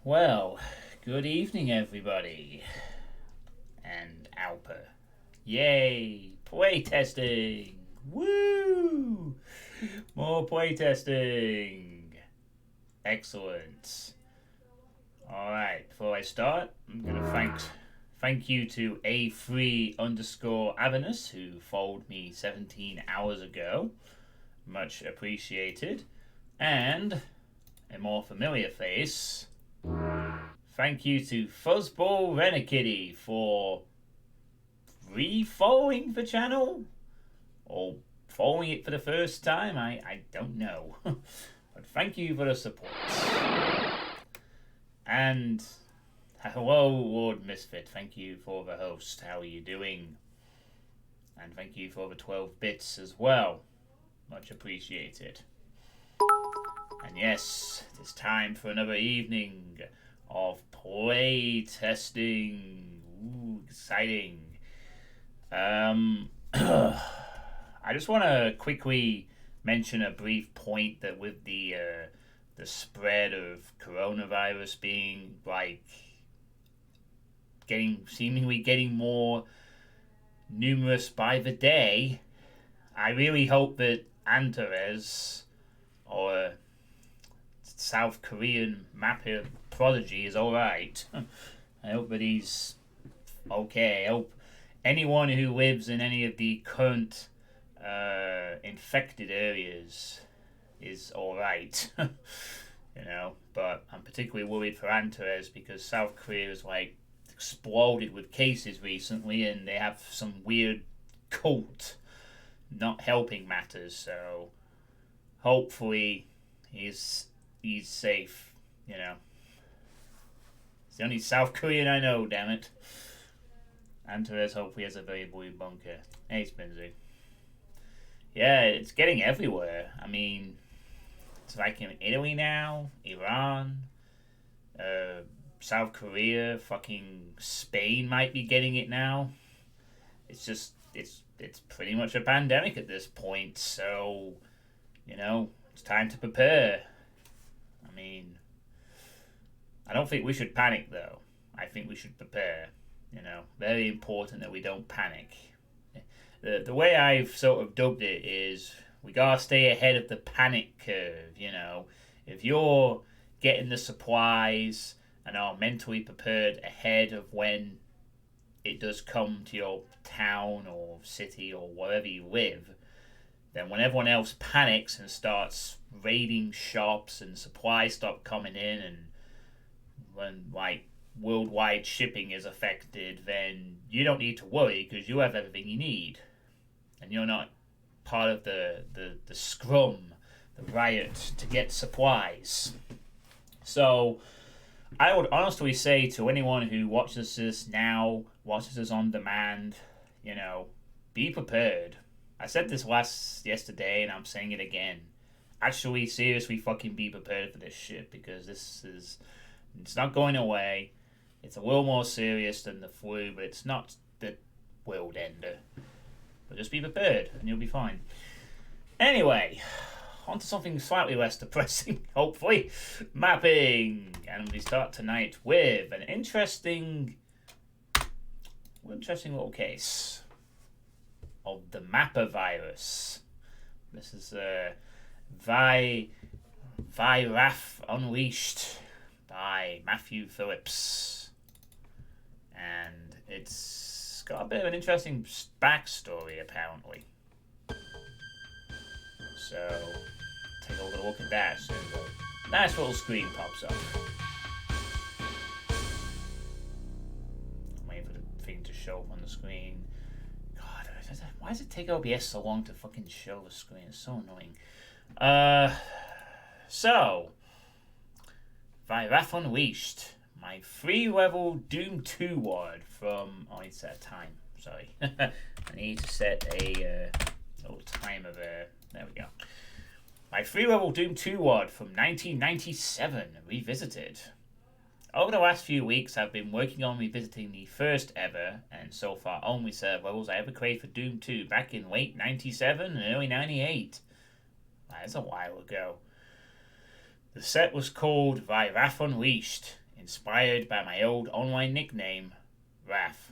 Well, good evening, everybody. And Alper. Yay! Playtesting! Woo! More playtesting! Excellent. Alright, before I start, I'm gonna thank you to A3 underscore Avenus who followed me 17 hours ago. Much appreciated. And a more familiar face. Thank you to Fuzzball Renekitty for re-following the channel or following it for the first time. I don't know. But thank you for the support. And hello, Lord Misfit. Thank you for the host. How are you doing? And thank you for the 12 bits as well. Much appreciated. And yes, it is time for another evening of play testing. Ooh, exciting. I just want to quickly mention a brief point that with the spread of coronavirus being seemingly getting more numerous by the day, I really hope that Antares, or South Korean mapper prodigy, is alright. I hope that he's okay. I hope anyone who lives in any of the current infected areas is alright. But I'm particularly worried for Antares because South Korea has exploded with cases recently, and they have some weird cult not helping matters, so hopefully he's safe, He's the only South Korean I know, damn it. Antares hopefully has a very blue bunker. Hey, Spinzy. Yeah, it's getting everywhere. I mean, it's like in Italy now, Iran, South Korea, fucking Spain might be getting it now. It's just, it's pretty much a pandemic at this point, so, it's time to prepare. I mean, I don't think we should panic, though. I think we should prepare. Very important that we don't panic. The way I've sort of dubbed it is we gotta stay ahead of the panic curve, If you're getting the supplies and are mentally prepared ahead of when it does come to your town or city or wherever you live, then when everyone else panics and starts raiding shops and supplies stop coming in, and when worldwide shipping is affected, then you don't need to worry because you have everything you need, and you're not part of the scrum, the riot to get supplies. So I would honestly say to anyone who watches this now, watches this on demand, be prepared. I said this yesterday, and I'm saying it again. Actually, seriously, fucking be prepared for this shit, because it's not going away. It's a little more serious than the flu, but it's not the world ender. But just be prepared, and you'll be fine. Anyway, on to something slightly less depressing, hopefully. Mapping! And we start tonight with an interesting little case of the Mapper virus. This is Viraf Unleashed by Matthew Phillips. And it's got a bit of an interesting backstory, apparently. So, take a little look at that. So, nice little screen pops up. I'm waiting for the thing to show up on the screen. God, why does it take OBS so long to fucking show the screen? It's so annoying. So, Viraf Unleashed, my 3-level Doom 2 ward from... Oh, I need to set a time. Sorry. I need to set a little timer there. There we go. My 3-level Doom 2 ward from 1997, revisited. Over the last few weeks, I've been working on revisiting the first ever, and so far only set of levels I ever created for Doom 2 back in late 97 and early 98. That's a while ago. The set was called Viraf Unleashed, inspired by my old online nickname, Raph.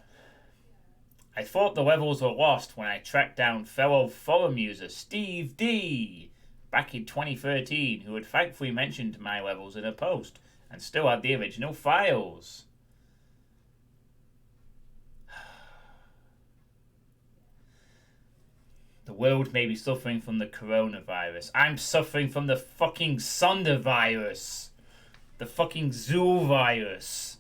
I thought the levels were lost when I tracked down fellow forum user Steve D back in 2013, who had thankfully mentioned my levels in a post and still had the original files. The world may be suffering from the coronavirus. I'm suffering from the fucking Sunder virus. The fucking Zool virus.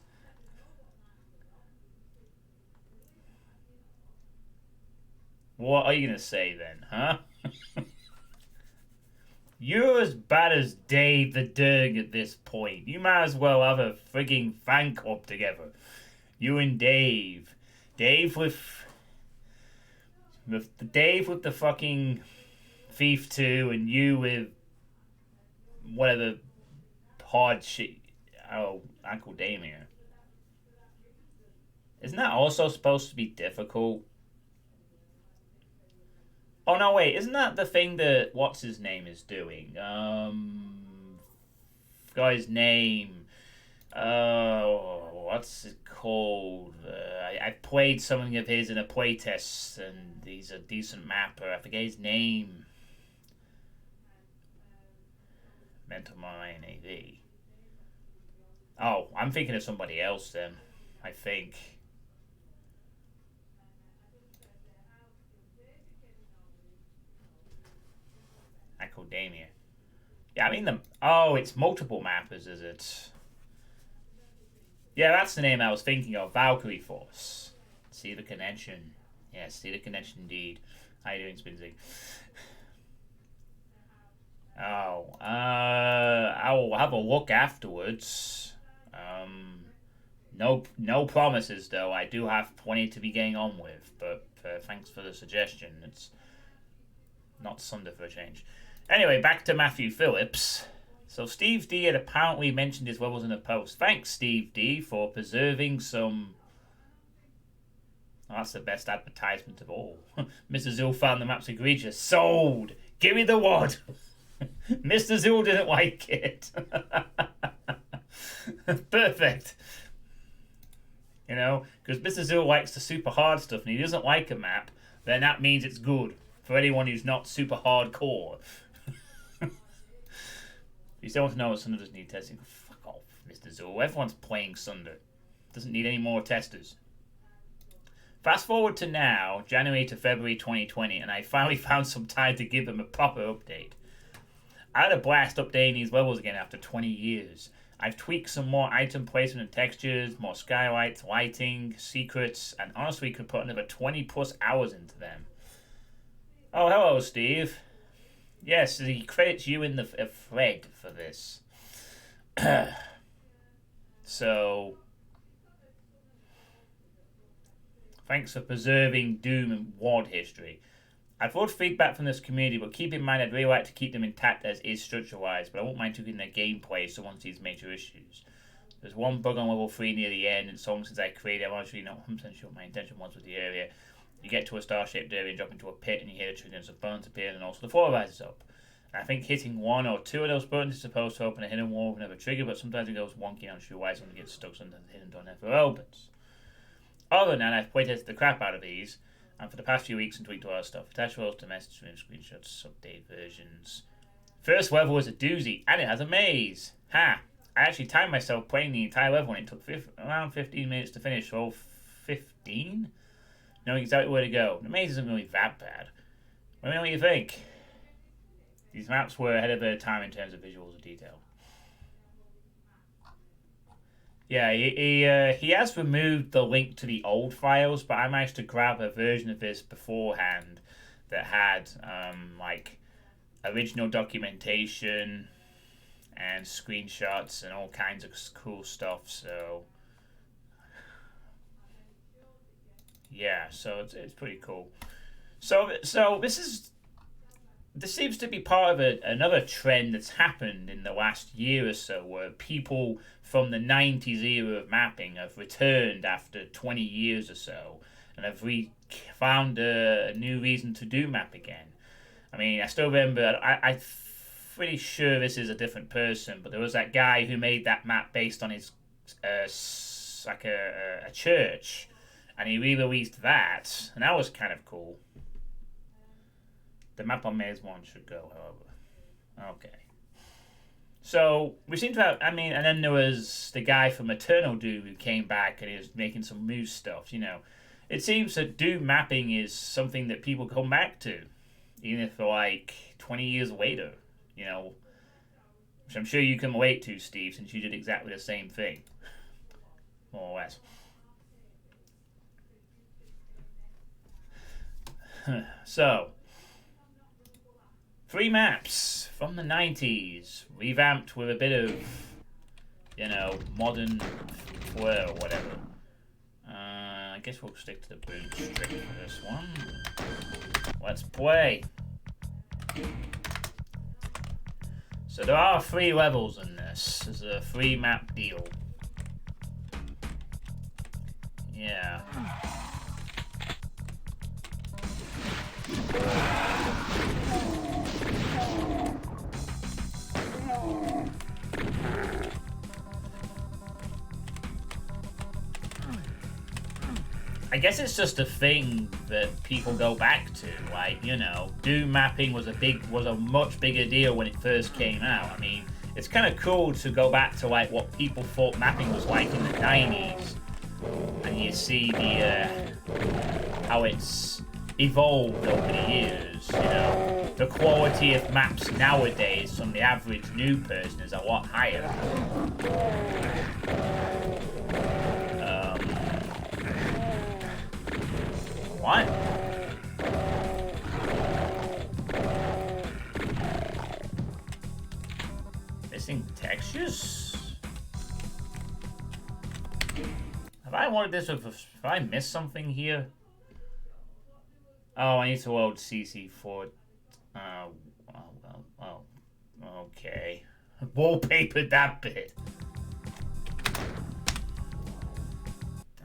What are you gonna say then, huh? You're as bad as Dave the Derg at this point. You might as well have a frigging fan club together. You and Dave. Dave with the fucking Thief 2 and you with whatever hard shit. Oh, Uncle Damien. Isn't that also supposed to be difficult? Oh no, wait, isn't that the thing that what's his name is doing? Forgot his name. What's it called? I played something of his in a playtest, and he's a decent mapper. I forget his name. Mental Mind AV. Oh, I'm thinking of somebody else then. I think. Academia. Yeah, I mean it's multiple mappers, is it? Yeah, that's the name I was thinking of. Valkyrie Force. See the connection. Yeah, see the connection indeed. How you doing, Spinzig? Oh, I will have a look afterwards. No promises though. I do have plenty to be getting on with, but thanks for the suggestion. It's not Sunday for a change. Anyway, back to Matthew Phillips. So Steve D had apparently mentioned his levels in a post. Thanks, Steve D, for preserving some... Oh, that's the best advertisement of all. Mr. Zool found the maps egregious. Sold! Give me the wad! Mr. Zool didn't like it. Perfect. You know, because Mr. Zool likes the super hard stuff and he doesn't like a map, then that means it's good for anyone who's not super hardcore. You still want to know what Sunder doesn't need testing? Fuck off, Mr. Zool. Everyone's playing Sunder. Doesn't need any more testers. Fast forward to now, January to February 2020, and I finally found some time to give them a proper update. I had a blast updating these levels again after 20 years. I've tweaked some more item placement and textures, more skylights, lighting, secrets, and honestly could put another 20 plus hours into them. Oh, hello, Steve. Yes, he credits you in the thread for this. So, thanks for preserving Doom and WoD history. I've heard feedback from this community, but keep in mind I'd really like to keep them intact as is structure-wise, but I won't mind tweaking their gameplay if someone sees major issues. There's one bug on level 3 near the end, and so long since I created, I'm actually not 100% sure what my intention was with the area. You get to a star-shaped area and drop into a pit, and you hear the trigger and some buttons appear, and also the floor rises up. And I think hitting one or two of those buttons is supposed to open a hidden wall with another trigger, but sometimes it goes wonky, I'm sure why someone gets stuck, sometimes the hidden door never opens. Other than that, I've playtested the crap out of these, and for the past few weeks and tweaked a lot of stuff. Attach rolls to message stream screenshots, update versions. First level was a doozy, and it has a maze. Ha! I actually timed myself playing the entire level, and it took around 15 minutes to finish. So 15? Knowing exactly where to go. The maze isn't really that bad. Let me know what you think. These maps were ahead of their time in terms of visuals and detail. Yeah, he has removed the link to the old files, but I managed to grab a version of this beforehand that had like original documentation and screenshots and all kinds of cool stuff. So yeah, so it's pretty cool. So this seems to be part of another trend that's happened in the last year or so, where people from the 90s era of mapping have returned after 20 years or so and have found a new reason to do map again. I mean, I still remember, I'm pretty sure this is a different person, but there was that guy who made that map based on his like a church, and he re-released that, and that was kind of cool. The map on Maze 1 should go, however. Okay. So, we seem to have, I mean, and then there was the guy from Eternal Doom who came back and he was making some new stuff, you know. It seems that Doom mapping is something that people come back to, even if they're like 20 years later, you know. Which I'm sure you can relate to, Steve, since you did exactly the same thing. More or less. So, 3 maps from the 90s, revamped with a bit of, you know, modern flair or whatever. I guess we'll stick to the bootstrap for this one. Let's play. So there are 3 levels in this. There's a 3 map deal. Yeah. I guess it's just a thing that people go back to. Like, you know, Doom mapping was a much bigger deal when it first came out. I mean, it's kind of cool to go back to like what people thought mapping was like in the 90s, and you see the how it's evolved over the years. You know, the quality of maps nowadays from the average new person is a lot higher. What? Missing textures? Have I wanted this with? Have I missed something here? Oh, I need to load CC4. Oh, okay. Wallpapered that bit.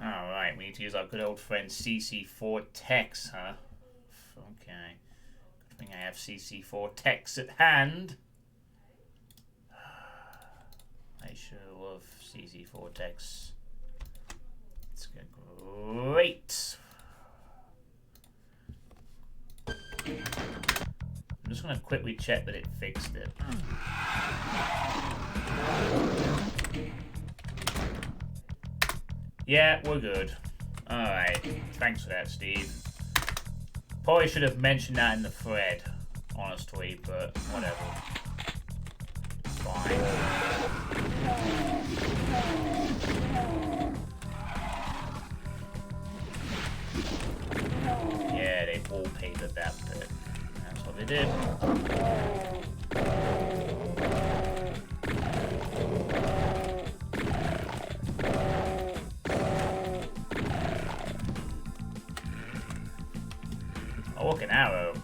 Alright, we need to use our good old friend CC4 Tex, huh? Okay. Good thing I have CC4 Tex at hand. I sure love CC4 Tex. It's great. I'm just going to quickly check that it fixed it. Yeah, we're good. Alright. Thanks for that, Steve. Probably should have mentioned that in the thread, honestly, but whatever. Fine. Yeah, they wallpapered that bit. That's what they did. Oh, look, an arrow.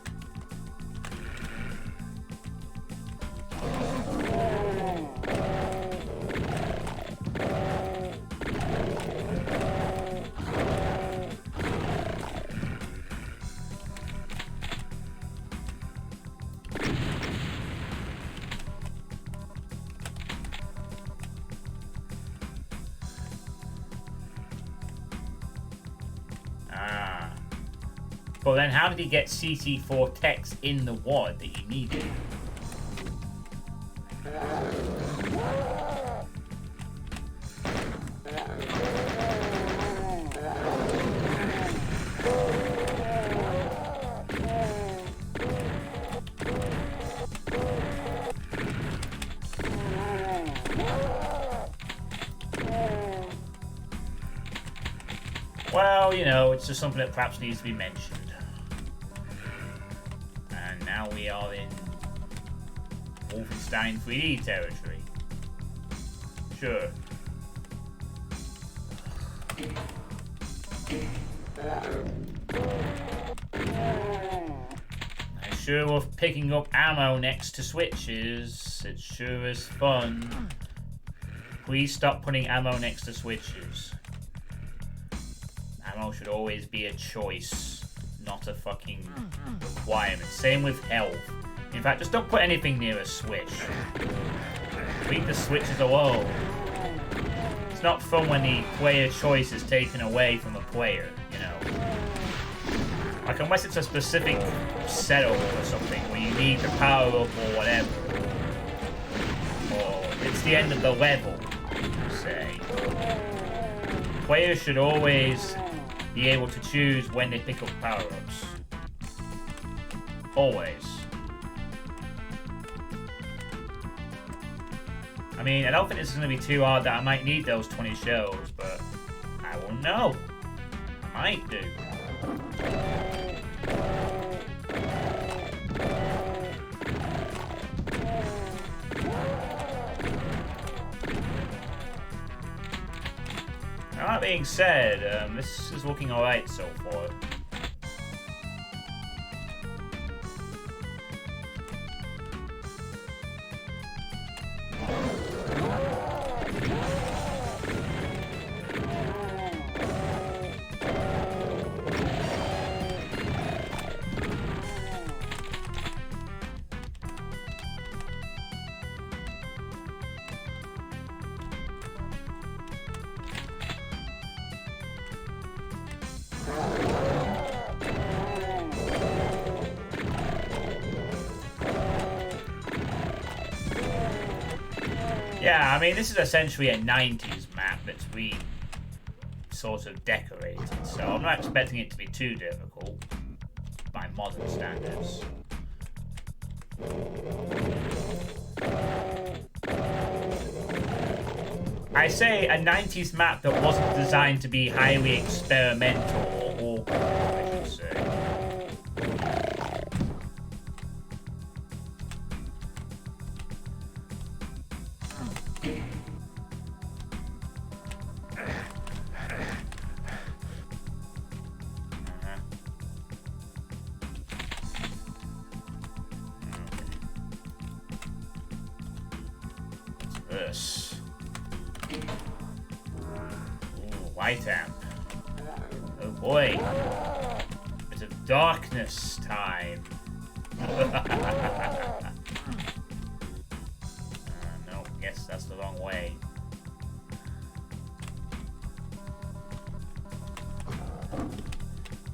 But then how did he get CC4 text in the wad that you needed? Well, you know, it's just something that perhaps needs to be mentioned. And now we are in Wolfenstein 3D territory. Sure. I sure love picking up ammo next to switches. It sure is fun. Please stop putting ammo next to switches. Ammo should always be a choice, not a fucking requirement. Same with health. In fact, just don't put anything near a switch. Leave the switches alone. It's not fun when the player choice is taken away from a player, you know. Like, unless it's a specific setup or something where you need the power up or whatever. Or it's the end of the level, say. Players should always be able to choose when they pick up power-ups. Always. I mean, I don't think this is going to be too hard that I might need those 20 shells, but I won't know. I might do. Now, that being said, this is looking alright so far. Yeah, I mean, this is essentially a 90s map that's been sort of decorated, so I'm not expecting it to be too difficult by modern standards. I say a 90s map that wasn't designed to be highly experimental or awkward, I should say. This. Ooh, white amp. Oh boy. Bit of darkness time. No, guess that's the wrong way.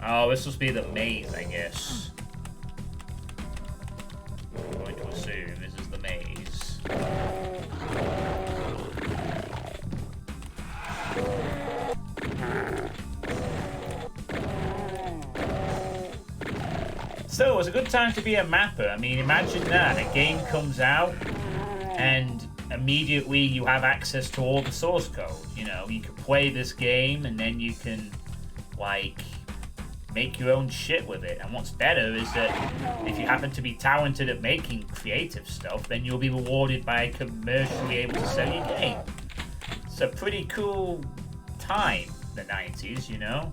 Oh, this must be the maze, I guess. I'm going to assume this is the maze. So, it's a good time to be a mapper. I mean, imagine that. A game comes out, and immediately you have access to all the source code. You know, you can play this game, and then you can, like, make your own shit with it. And what's better is that if you happen to be talented at making creative stuff, then you'll be rewarded by commercially able to sell your game. It's a pretty cool time, the 90s, you know?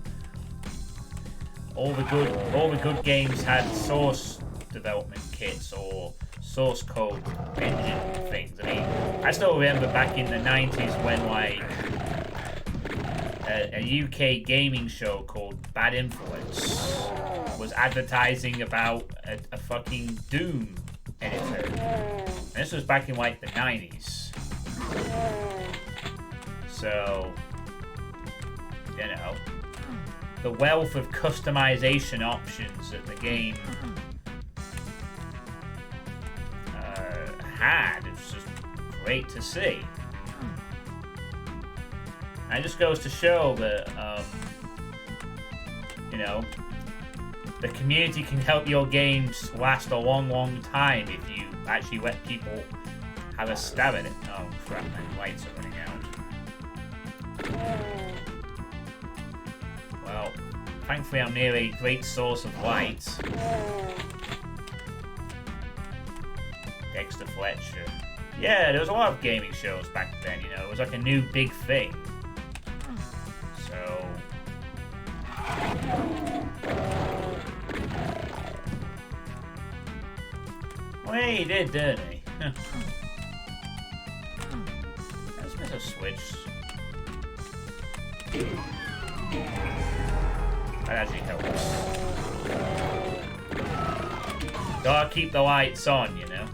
All the good games had source development kits or source code engine things. I mean, I still remember back in the 90s when, like, a UK gaming show called Bad Influence was advertising about a fucking Doom editor. And this was back in, like, the 90s. So, you know, the wealth of customization options that the game had, it's just great to see. And it just goes to show that, you know, the community can help your games last a long, long time if you actually let people have a stab at it. Oh crap, my lights are running out. Well, thankfully I'm near a great source of light. Dexter Fletcher. Yeah, there was a lot of gaming shows back then, you know. It was like a new big thing. So... well, yeah, he did, didn't he? Let's get a switch. That actually helps. Gotta keep the lights on, you know.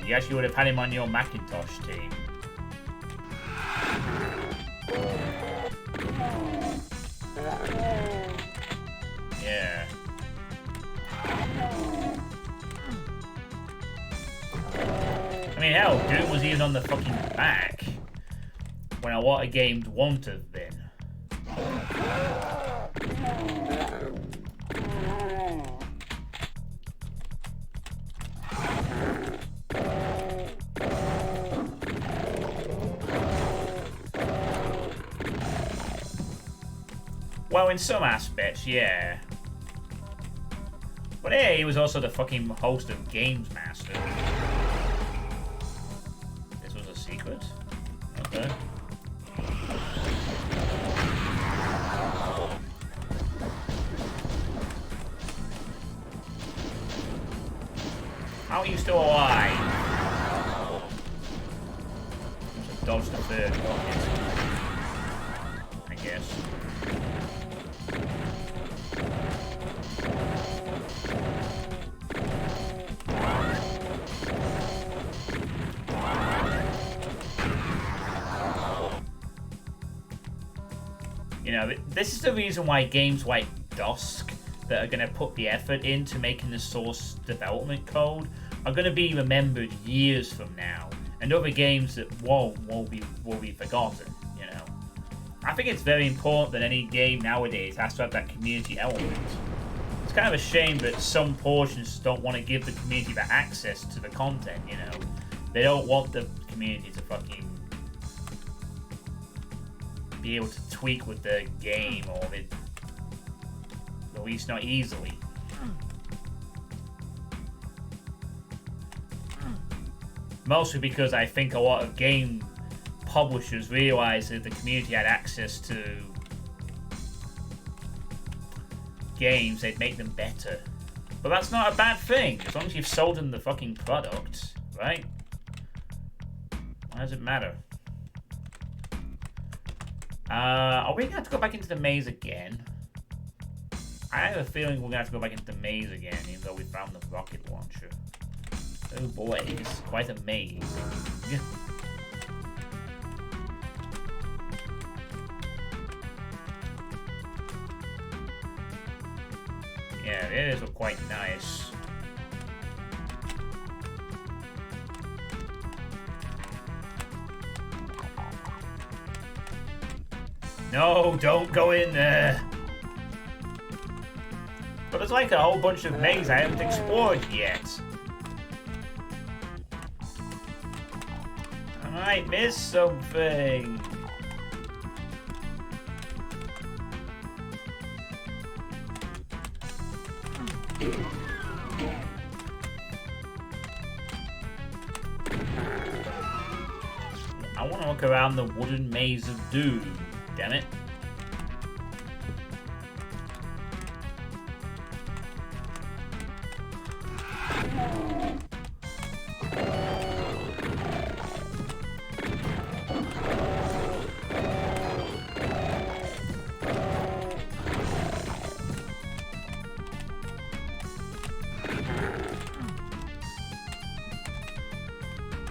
You actually would have had him on your Macintosh team. Yeah. I mean, hell, Doom was even on the fucking Mac when a lot of games won't have been. Well, in some aspects, yeah. But hey, he was also the fucking host of Games Master. This was a secret? Okay. How are you still alive? Just dodge the third rocket, I guess. You know, this is the reason why games like Dusk that are going to put the effort into making the source development code are going to be remembered years from now, and other games that will be forgotten. You know, I think it's very important that any game nowadays has to have that community element. It's kind of a shame that some portions don't want to give the community the access to the content. You know, they don't want the community to fucking be able to tweak with the game, or at least not easily. Mostly because I think a lot of game publishers realized that the community had access to games, they'd make them better. But that's not a bad thing, as long as you've sold them the fucking product, right? Why does it matter? Are we going to have to go back into the maze again? I have a feeling we're going to have to go back into the maze again, even though we found the rocket launcher. Oh boy, it's quite a maze. Yeah, the areas were quite nice. No, don't go in there. But there's like a whole bunch of mazes I haven't explored yet. I might miss something. I want to look around the wooden maze of doom. Damn it.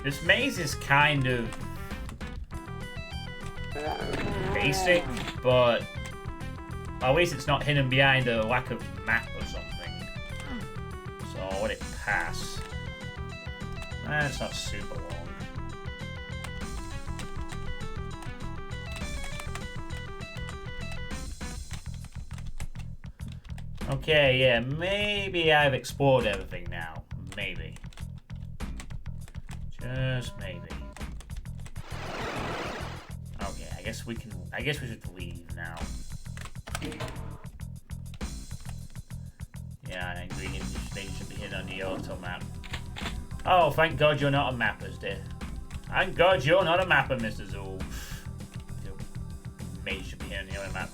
This maze is kind of basic, but at least it's not hidden behind a lack of map or something. So I'll let it pass. That's not super long. Okay, yeah, maybe I've explored everything now. Maybe. Just maybe. Okay, I guess we should leave now. Yeah, I agree. They should be hidden on the auto map. Oh, thank God you're not a mapper, dear. Thank God you're not a mapper, Mr. Zool. Maze should be hidden on the auto map.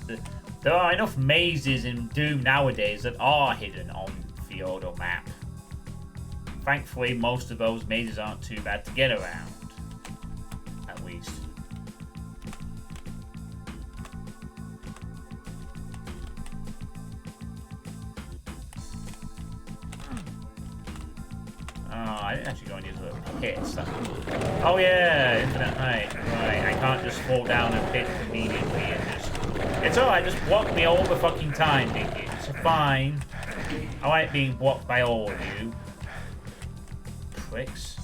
There are enough mazes in Doom nowadays that are hidden on the auto map. Thankfully, most of those mazes aren't too bad to get around. At least. I didn't actually go in these little pits. Oh yeah, infinite height. Right, I can't just fall down a pit conveniently and just... It's alright, just block me all the fucking time, Dinky. It's fine. I like being blocked by all of you. Pricks.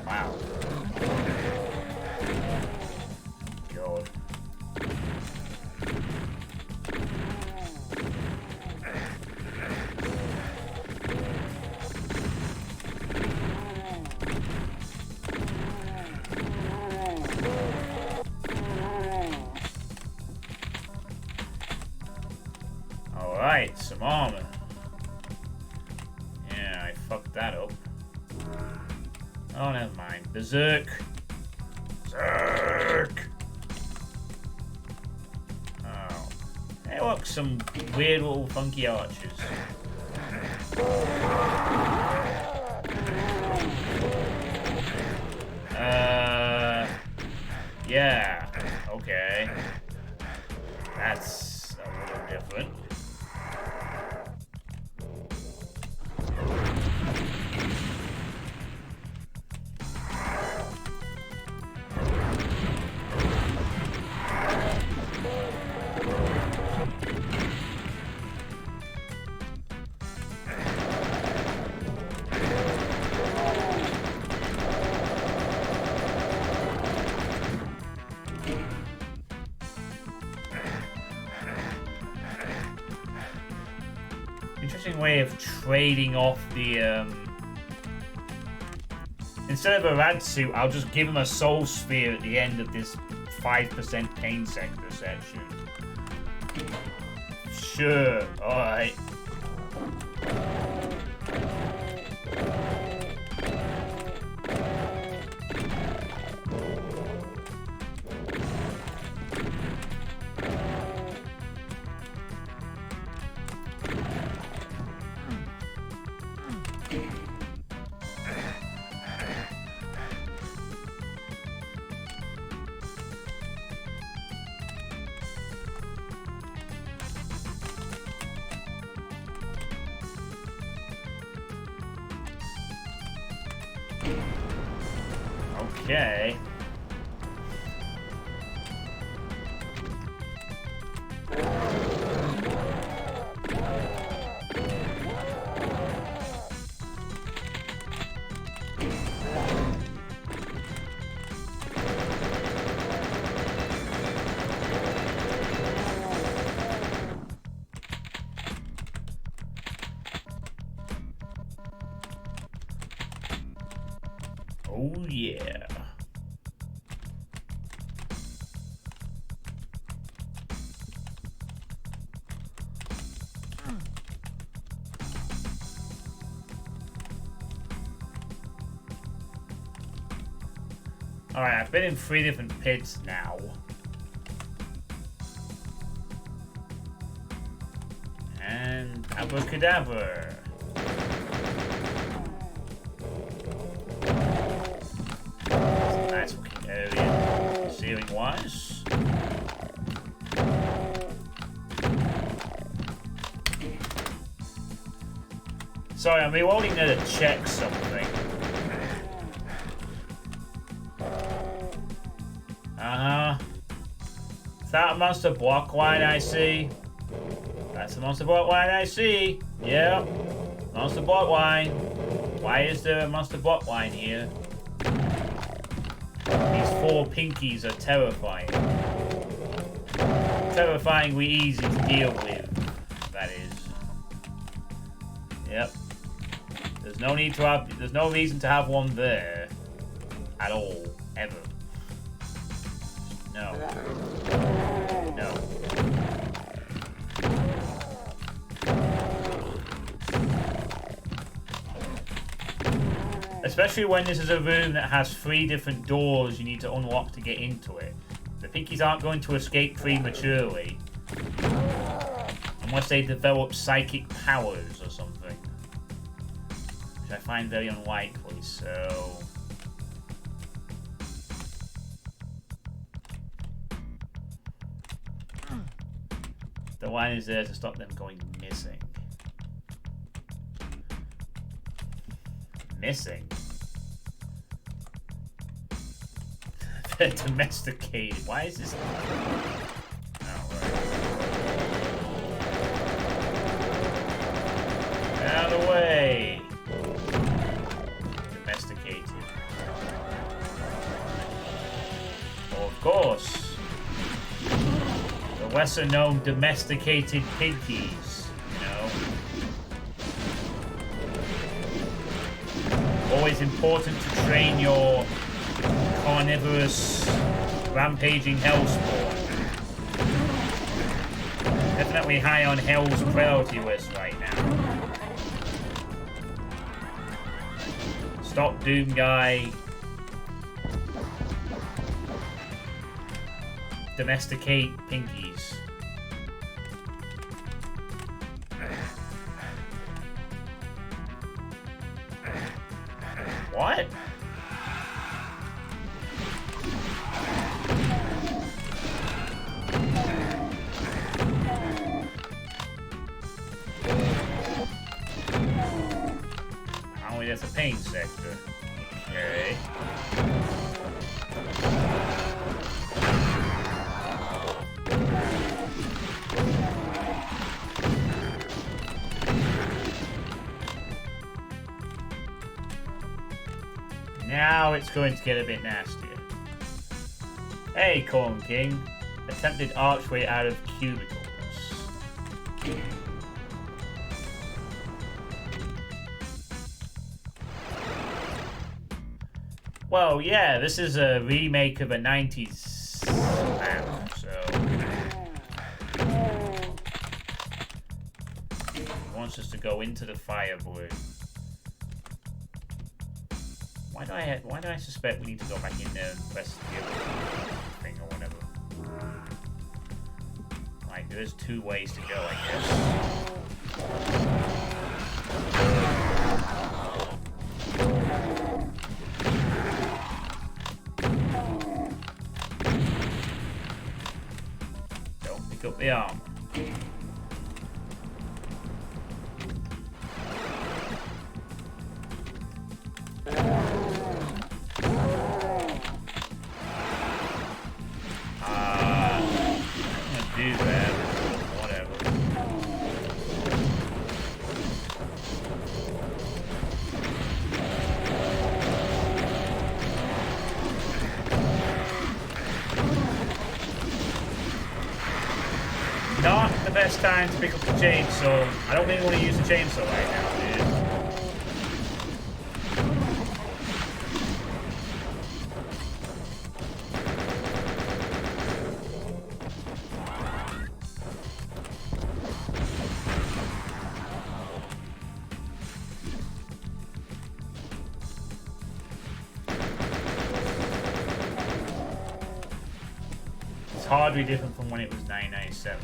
Wow. God. Alright, some armor. Yeah, I fucked that up. Oh, never mind. Berserk. Berserk! Oh. Hey, look, some weird little funky archers. Yeah. Okay. That's a little different. Interesting way of trading off the, Instead of a rad suit, I'll just give him a soul sphere at the end of this 5% pain sector section. Sure, alright. Okay. Oh yeah. Alright, I've been in 3 different pits now. And abracadabra. Nice looking area, ceiling wise. Sorry, I'm reloading there to check something. Is that a monster block line I see? That's a monster block line I see. Yep. Monster block line. Why is there a monster block line here? These 4 pinkies are terrifying. Terrifyingly easy to deal with, that is. Yep. There's no need to have, there's no reason to have one there. At all. Ever. No. No. Especially when this is a room that has 3 different doors you need to unlock to get into it. The pinkies aren't going to escape prematurely. Unless they develop psychic powers or something. Which I find very unlikely, so... line is there to stop them going missing. Missing? They're domesticated. Why is this? Oh, right. Out of the way. Domesticated. Oh, of course. The lesser known domesticated piggies, you know. Always important to train your carnivorous, rampaging hellspawn. Definitely high on Hell's priority list right now. Stop Doom Guy. Domesticate pinkies. What? Apparently that's a pain sector. Okay. Now it's going to get a bit nastier. Hey, Corn King. Attempted archway out of cubicles. Well, yeah, this is a remake of a 90s map, so... He wants us to go into the fire blue. Why do I suspect we need to go back in there and press the other thing or whatever? Like, there's two ways to go, I guess. Don't pick up the armor. Not the best time to pick up the chainsaw. I don't really want to use the chainsaw right now, dude. It's hardly different from when it was 997.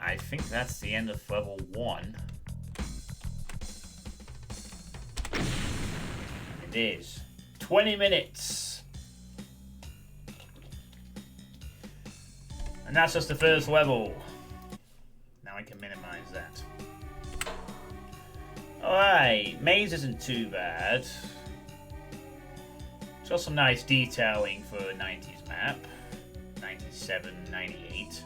I think that's the end of level 1. It is. 20 minutes! And that's just the first level. Now I can minimize that. Alright, maze isn't too bad. It's got some nice detailing for a 90s map. 97, 98.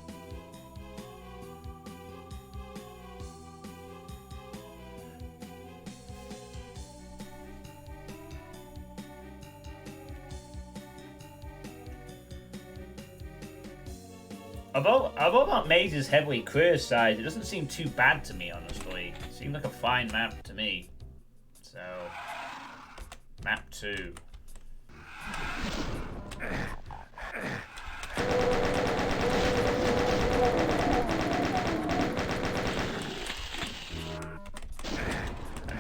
Although that maze is heavily criticized, it doesn't seem too bad to me, honestly. It seemed like a fine map to me. So, map 2.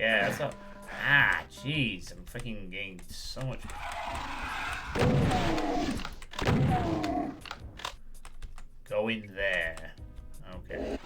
Yeah, that's not. Ah, jeez, I'm freaking getting so much. Go in there. Okay.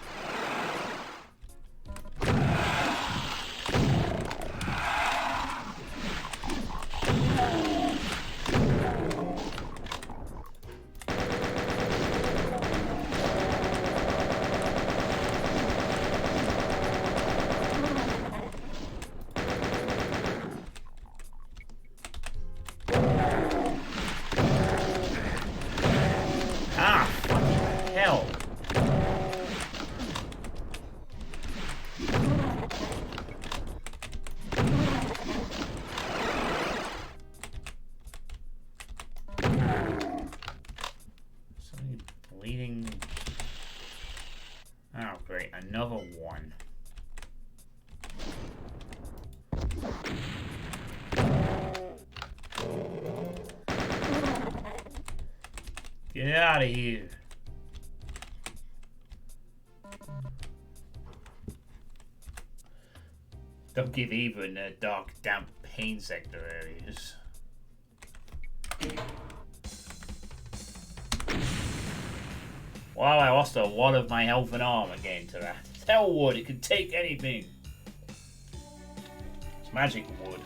Ah, fucking hell. Something bleeding. Oh, great. Another one. Get out of here. Don't give either in the dark, damp pain sector areas. Wow, I lost a lot of my health and armor again to that. Hell wood, it can take anything. It's magic wood.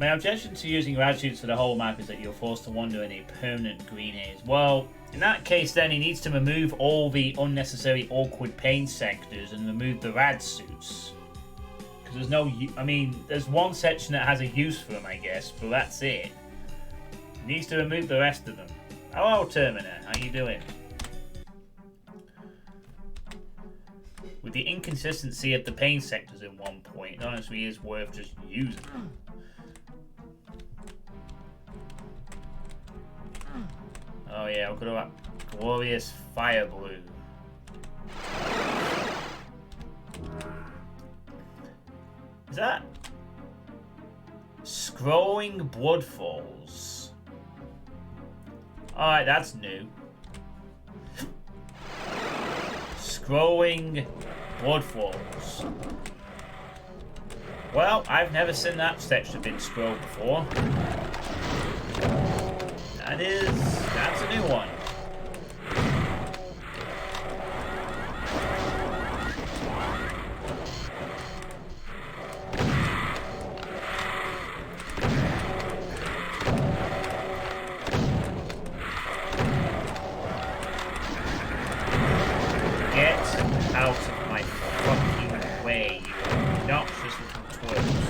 My objection to using rad suits for the whole map is that you're forced to wander in a permanent green haze. Well, in that case then he needs to remove all the unnecessary awkward pain sectors and remove the rad suits. Because there's no, I mean, there's one section that has a use for them, I guess, but that's it. He needs to remove the rest of them. Hello, Terminator, how you doing? With the inconsistency of the pain sectors in one point, it honestly is worth just using them. Oh yeah, we'll go to that glorious fire blue. Is that scrolling bloodfalls? Alright, that's new. Scrolling bloodfalls. Well, I've never seen that texture been scrolled before. That's a new one. Get out of my fucking way, you obnoxious little twerps.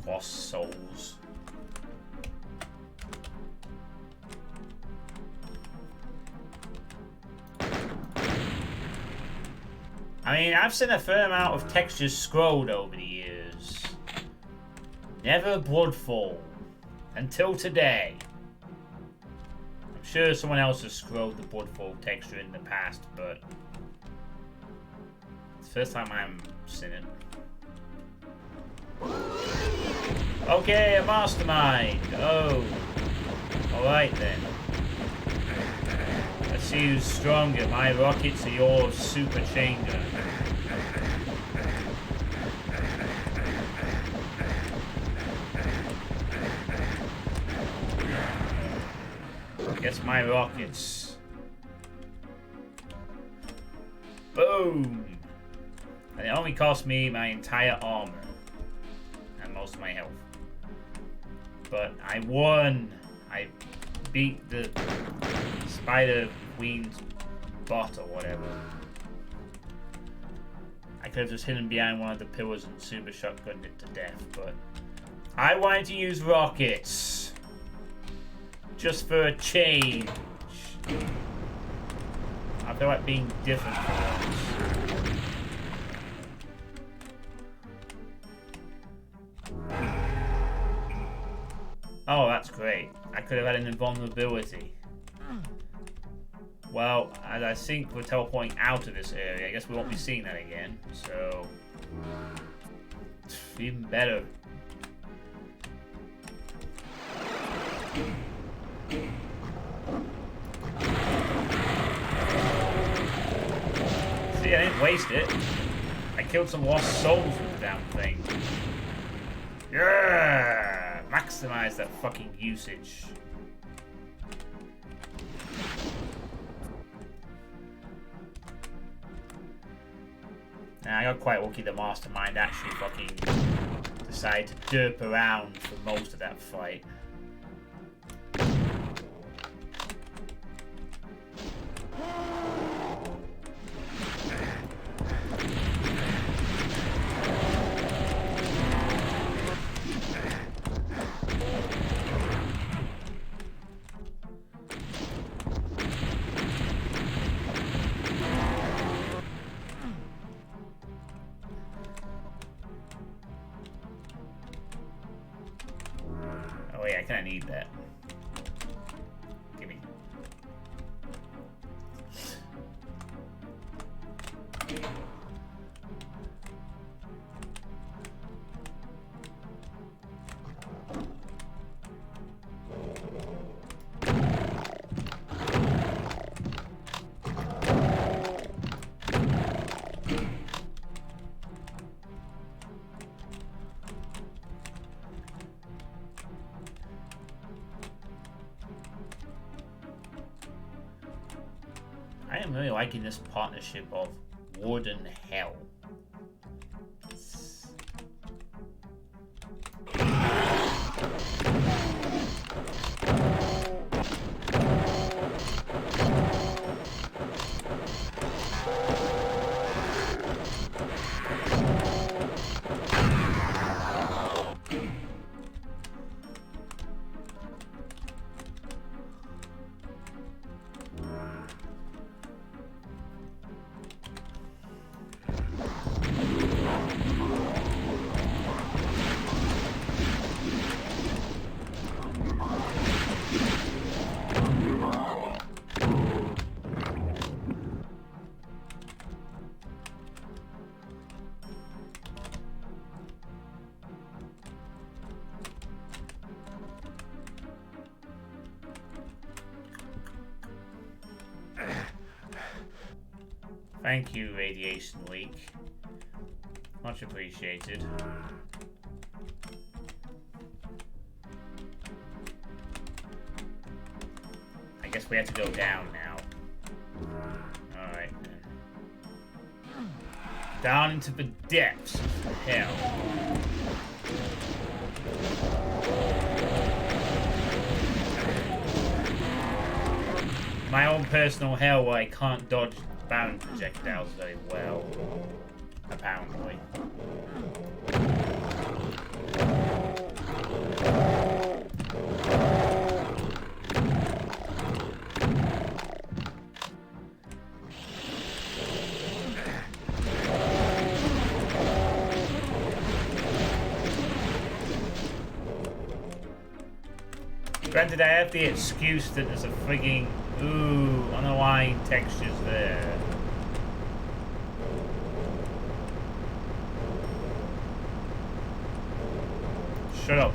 Lost souls. I mean, I've seen a fair amount of textures scrolled over the years. Never bloodfall. Until today. I'm sure someone else has scrolled the bloodfall texture in the past, but it's the first time I'm seeing it. Okay, a mastermind. Oh. Alright then. Let's see who's stronger. My rockets or your super chain gun? Guess my rockets. Boom! And it only cost me my entire armor. And most of my health. But I won! I beat the Spider Queen's bot or whatever. I could have just hidden behind one of the pillars and super shotgunned it to death, but I wanted to use rockets. Just for a change. I feel like being different for once. Oh, that's great. I could have had an invulnerability. Well, as I think we're teleporting out of this area, I guess we won't be seeing that again. So, even better. See, I didn't waste it. I killed some lost souls with the damn thing. Yeah! Maximize that fucking usage. Now, I got quite lucky the mastermind actually fucking decided to derp around for most of that fight. Oh yeah, I kinda need that. Gimme. I am really liking this partnership of wood and hell. Thank you, Radiation Leak. Much appreciated. I guess we have to go down now. Alright then. Down into the depths of hell. My own personal hell where I can't dodge bound projectiles very well, apparently. Granted, I have the excuse that there's a frigging unaligned textures there. Shut up.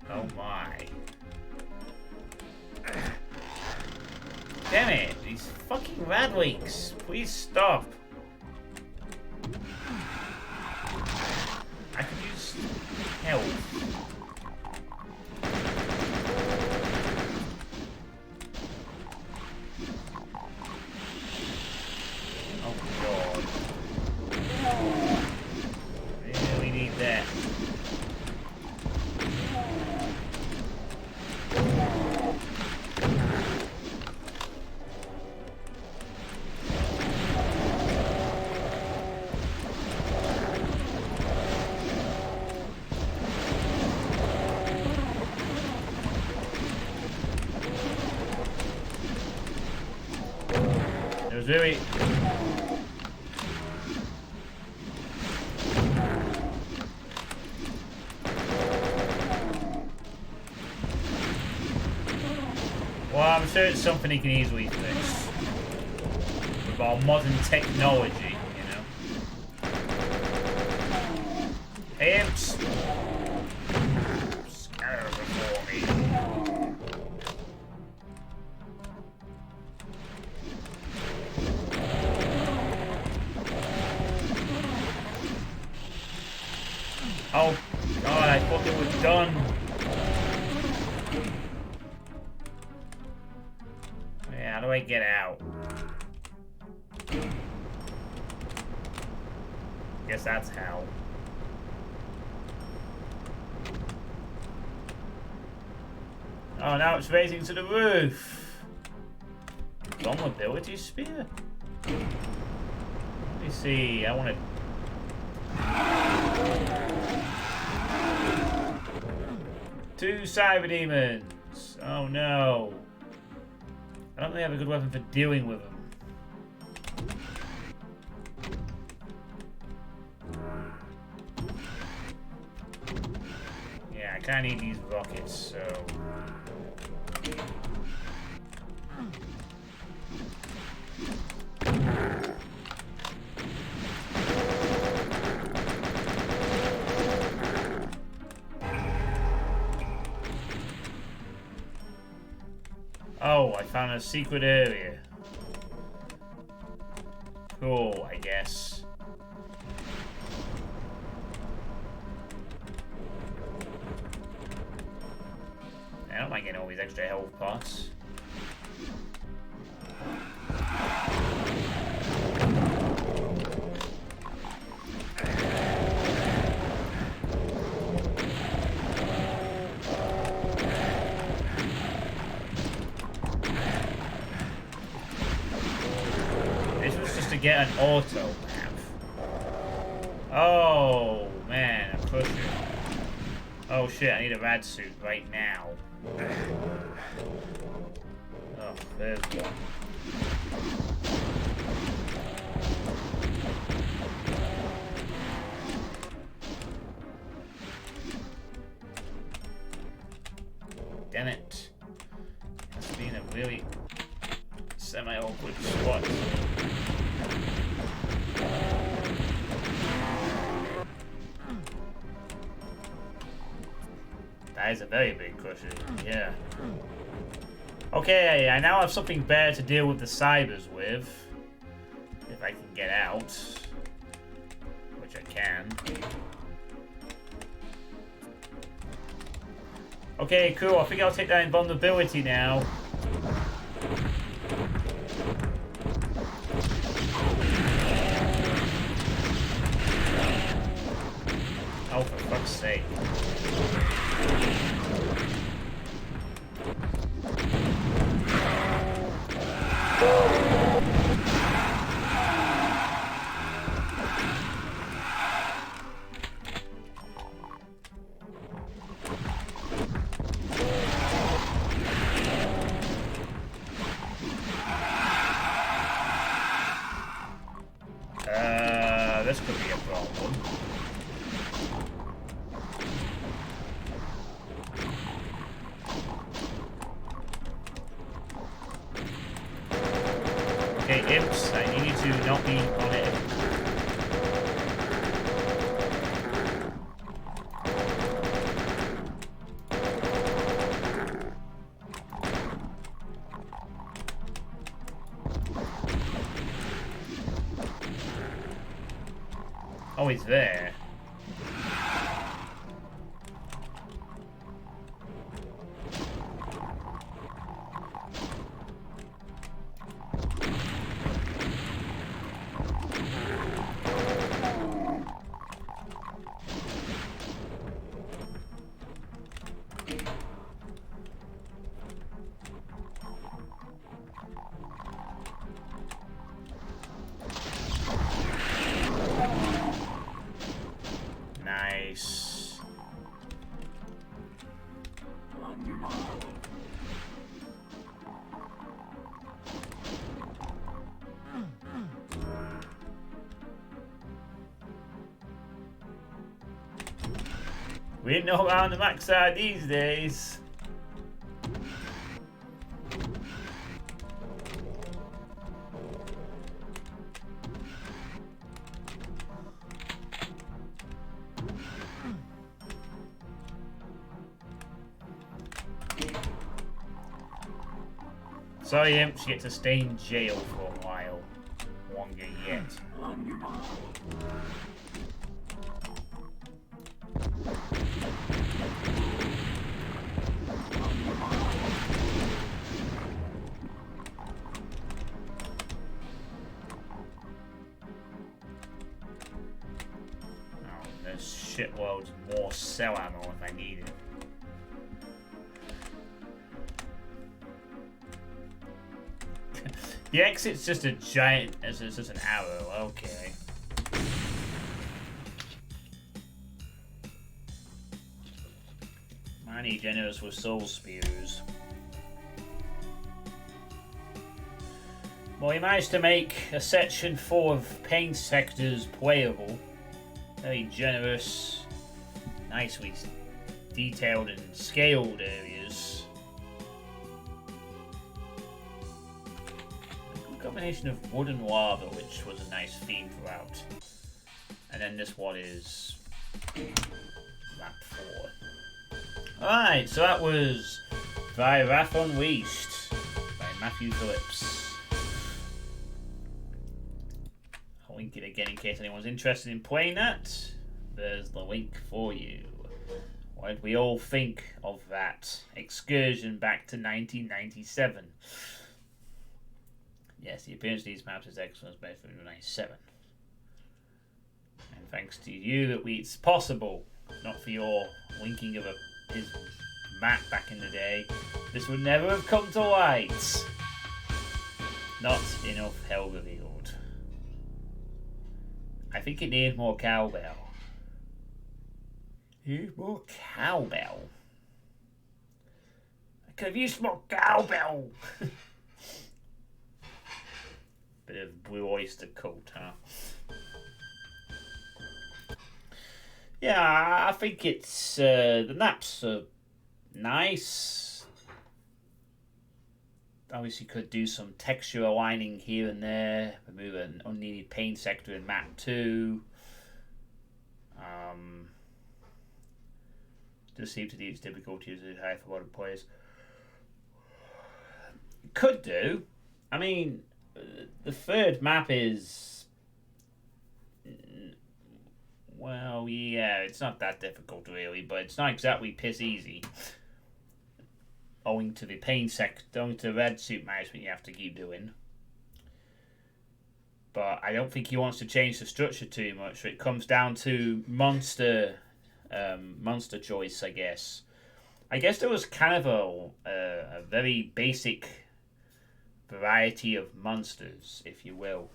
Oh my. Damn it, these fucking radwinks. Please stop. I could use help. Oh god. Really need that. It was really... Well, I'm sure it's something he can easily fix. With our modern technology, you know. Hey, imps! Scatter before me. Oh, God, I thought it was done. Yeah, how do I get out? Guess that's how. Oh, now it's raising to the roof. Vulnerability spear? Let me see. I want to. Two cyber demons. Oh no. I don't really have a good weapon for dealing with them. Yeah, I kind of need these rockets, so. Oh, I found a secret area. Cool, I guess. I don't mind getting all these extra health pots. Get an auto map. Oh man, a pusher. Oh shit, I need a rad suit right now. Oh, there's one. Damn it. It's been a really semi-awkward spot. That is a very big cushion, yeah. Okay, I now have something better to deal with the cybers with. If I can get out. Which I can. Okay, cool. I think I'll take that invulnerability now. Oh, for fuck's sake. This could be a problem. Okay, imps, I need you to not be on it. Oh, he's there. Nice. We didn't know around the max side these days. Sorry, imps, you get to stay in jail for a while. Longer yet. Oh, there's shitloads more cell ammo if I need it. The exit's just a giant, it's just an arrow, okay. Mighty generous with soul spears. Well, we managed to make a section full of pain sectors playable. Very generous, nicely detailed and scaled areas. Combination of wood and lava, which was a nice theme throughout. And then this one is map 4. Alright, so that was Thy Wrath Unleashed by Matthew Phillips. I'll link it again in case anyone's interested in playing that. There's the link for you. What did we all think of that excursion back to 1997? Yes, the appearance of these maps is excellent, as based on 97. And thanks to you that it's possible, not for your linking of his map back in the day, this would never have come to light. Not enough hell revealed. I think it needs more cowbell. Need more cowbell. I could have used more cowbell. Bit of blue oyster cult, huh? Yeah, I think it's the maps are nice. Obviously, could do some texture aligning here and there. Remove an unneeded paint sector in map 2. Does seem to need its difficulties as high for a lot of players. Could do. I mean, the third map is, well, yeah, it's not that difficult really, but it's not exactly piss easy. Owing to the pain owing to the red suit management you have to keep doing. But I don't think he wants to change the structure too much. So it comes down to monster choice, I guess. I guess there was kind of a very basic variety of monsters, if you will.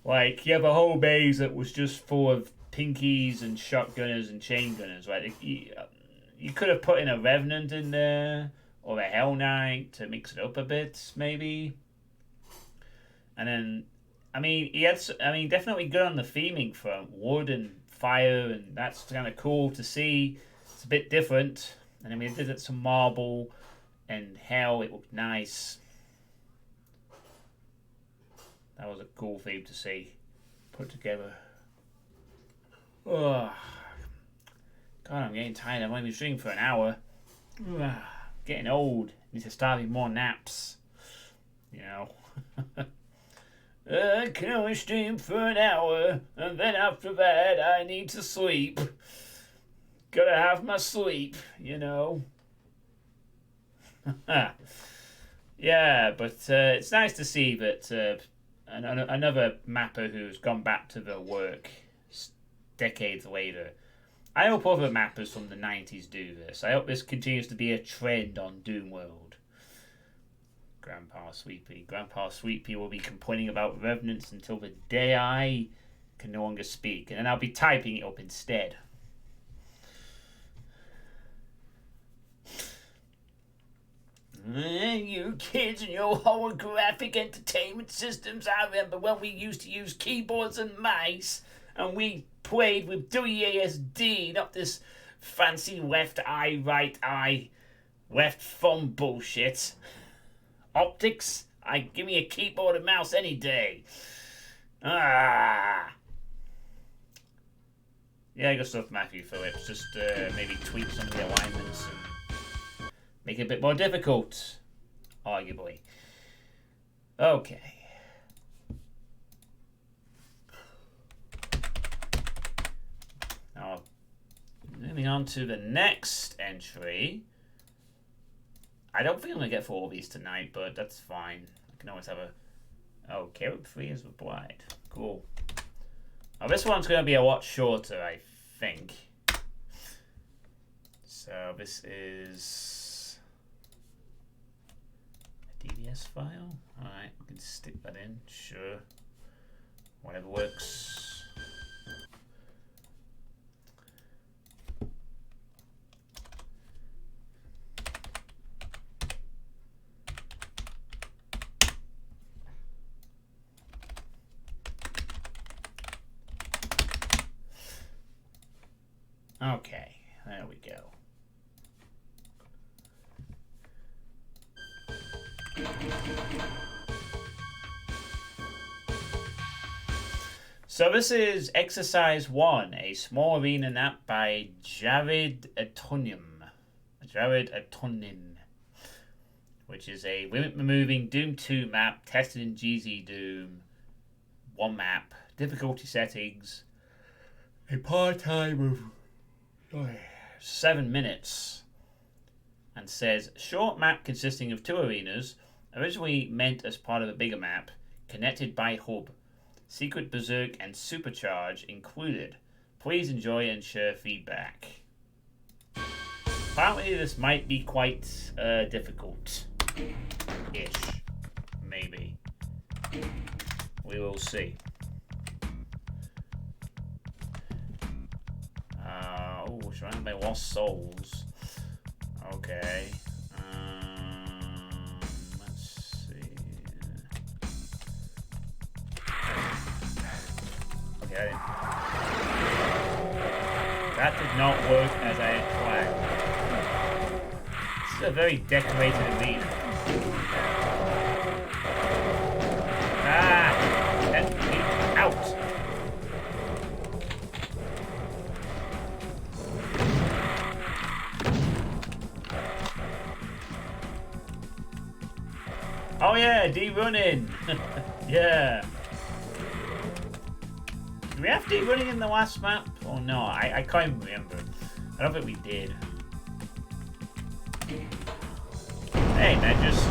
Like, you have a whole base that was just full of pinkies and shotgunners and chain gunners, right? You could have put in a Revenant in there, or a Hell Knight to mix it up a bit, maybe. And then, definitely good on the theming front. Wood and fire, and that's kind of cool to see. It's a bit different. And then we did some marble and hell, it looked nice. That was a cool theme to see put together. Oh, God, I'm getting tired. I've only been streaming for an hour. Getting old. Need to start having more naps. You know. I can only stream for an hour, and then after that I need to sleep. Gotta have my sleep, you know. Yeah, but it's nice to see that another mapper who's gone back to their work decades later. I hope other mappers from the 90s do this. I hope this continues to be a trend on Doomworld. Grandpa Suitepee. Grandpa Suitepee will be complaining about revenants until the day I can no longer speak, and then I'll be typing it up instead. You kids and your holographic entertainment systems. I remember when we used to use keyboards and mice, and we played with WASD, not this fancy left eye, right eye, left thumb bullshit. Optics? Give me a keyboard and mouse any day. Yeah, good stuff, Matthew Phillips. Just maybe tweak some of the alignments and make it a bit more difficult, arguably. Okay. Now, moving on to the next entry. I don't think I'm going to get through all these tonight, but that's fine. I can always have a... Oh, carrot free is replied. Cool. Now, this one's going to be a lot shorter, I think. So, this is... a DVS file? Alright, we can stick that in. Sure. Whatever works. Okay, there we go. So this is Exercise 1, a small arena map by Jared Atonim, which is a limit-removing Doom 2 map tested in GZ Doom. One map, difficulty settings, a part time of 7 minutes, and says short map consisting of 2 arenas, originally meant as part of a bigger map, connected by hub. Secret Berserk and Supercharge included. Please enjoy and share feedback. Apparently this might be quite difficult-ish. Maybe. We will see. Surrounded by Lost Souls. Okay. Let's see. Okay. That did not work as I had planned. This is a very decorated arena. Get me out! Oh yeah, D-running! Yeah. Do we have D-running in the last map? Or no? I can't even remember. I don't think we did. Hey, man, just...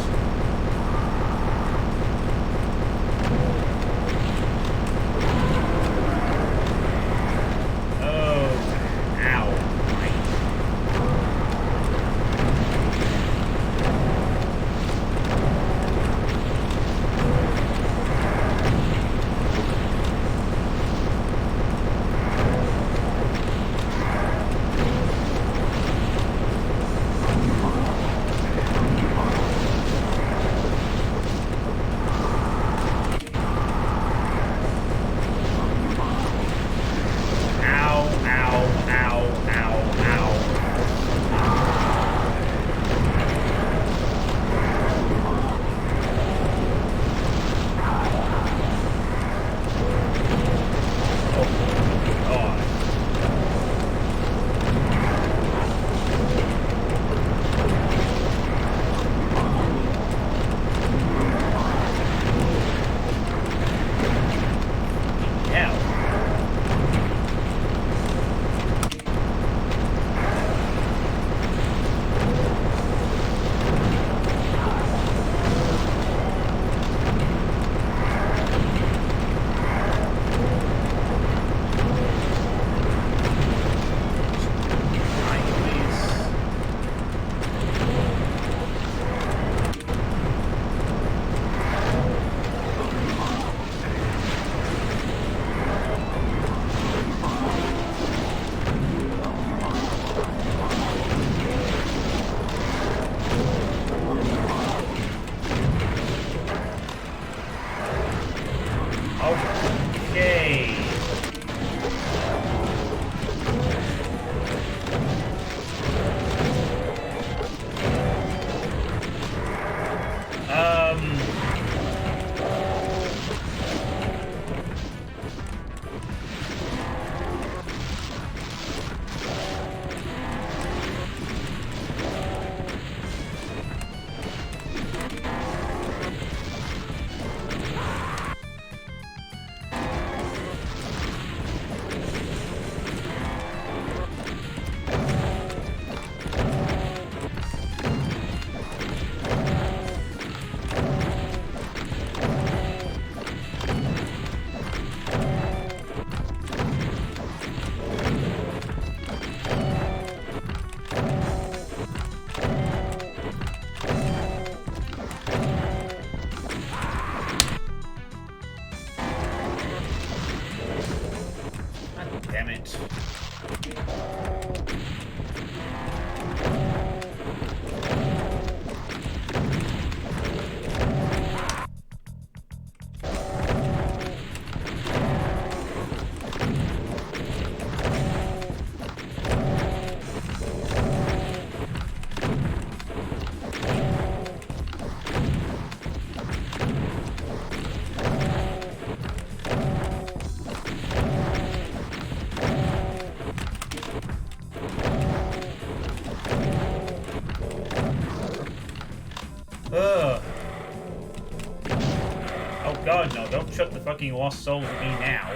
God, no, don't chuck the fucking lost souls at me now.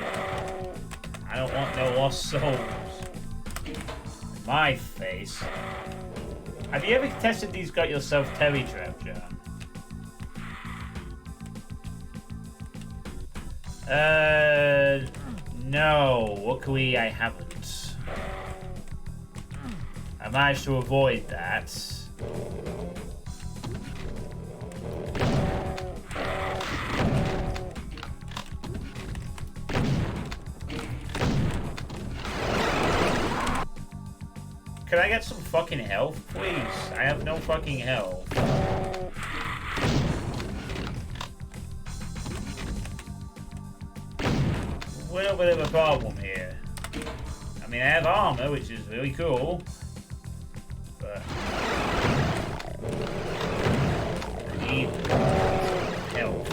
I don't want no lost souls. My face. Have you ever tested these got yourself Terry trap, John? No. Luckily, I haven't. I managed to avoid that. Could I get some fucking health, please? I have no fucking health. A little bit of a problem here. I mean, I have armor, which is really cool. But I need health.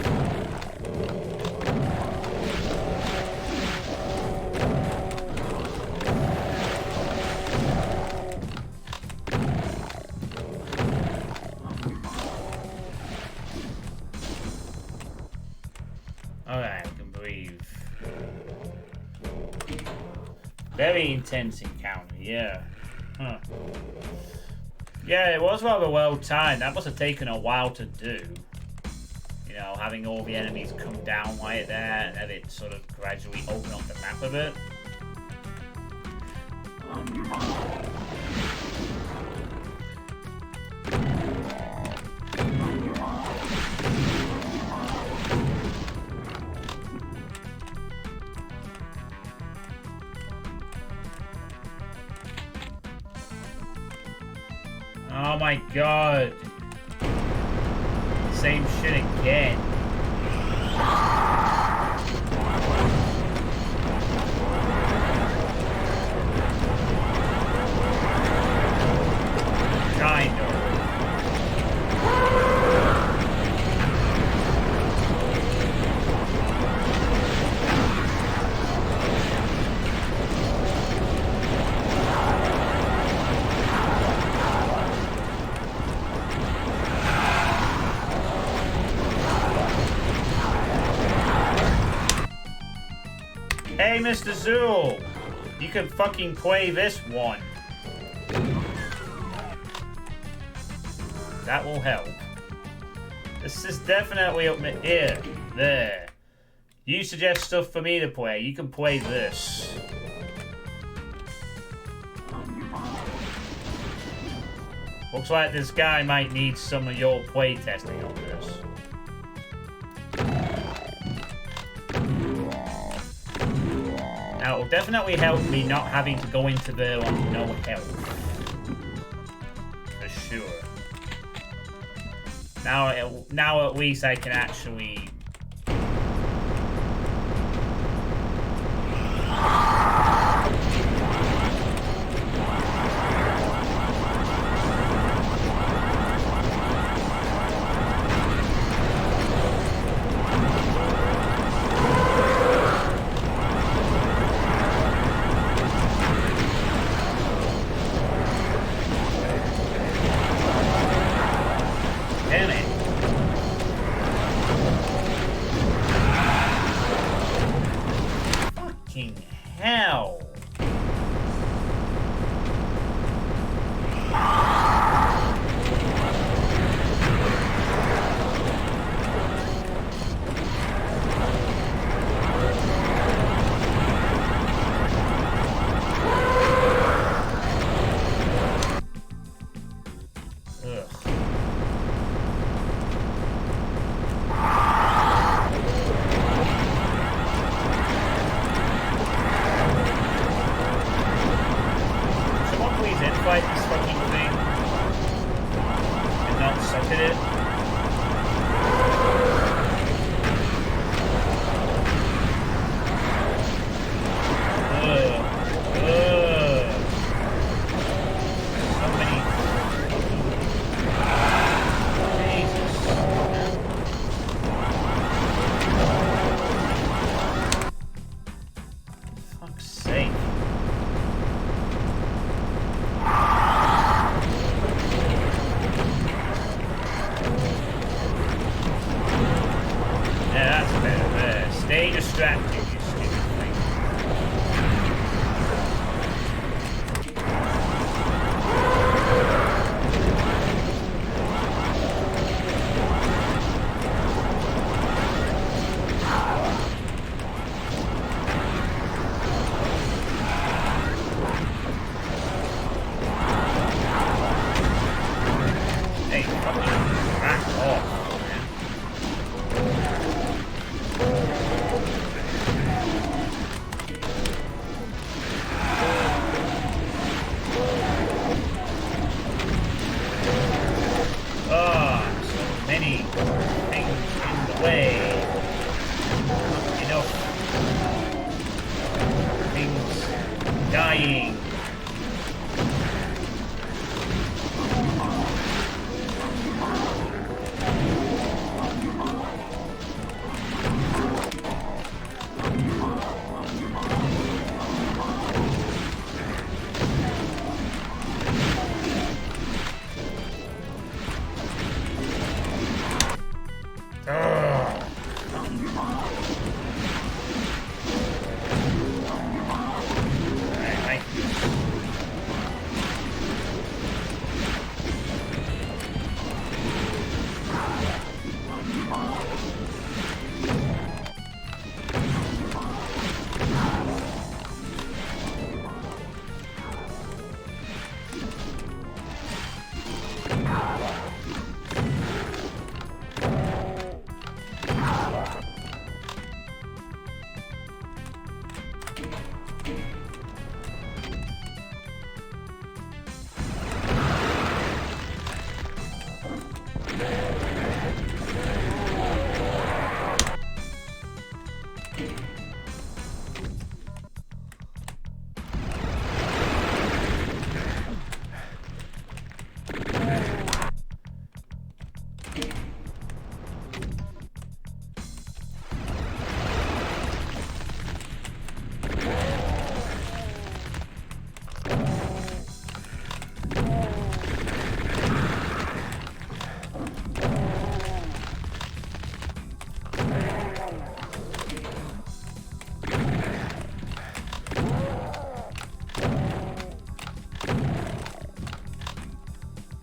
Alright, I can breathe. Very intense encounter, yeah. Huh. Yeah, it was rather well timed. That must have taken a while to do. You know, having all the enemies come down like that and have it sort of gradually open up the map a bit. Oh my god. Same shit again. Kind of. Hey, Mr. Zool! You can fucking play this one. That will help. This is definitely up my ear. There. You suggest stuff for me to play. You can play this. Looks like this guy might need some of your playtesting on this. Now, it will definitely help me not having to go into there on no health. For sure. Now at least I can actually... Hell. Fight this fucking thing and not suck at it. So many. Jesus. Fuck's sake. distracted, you stupid thing. Hey, fucking back off, man. Oh, so many things in the way. Not enough things dying.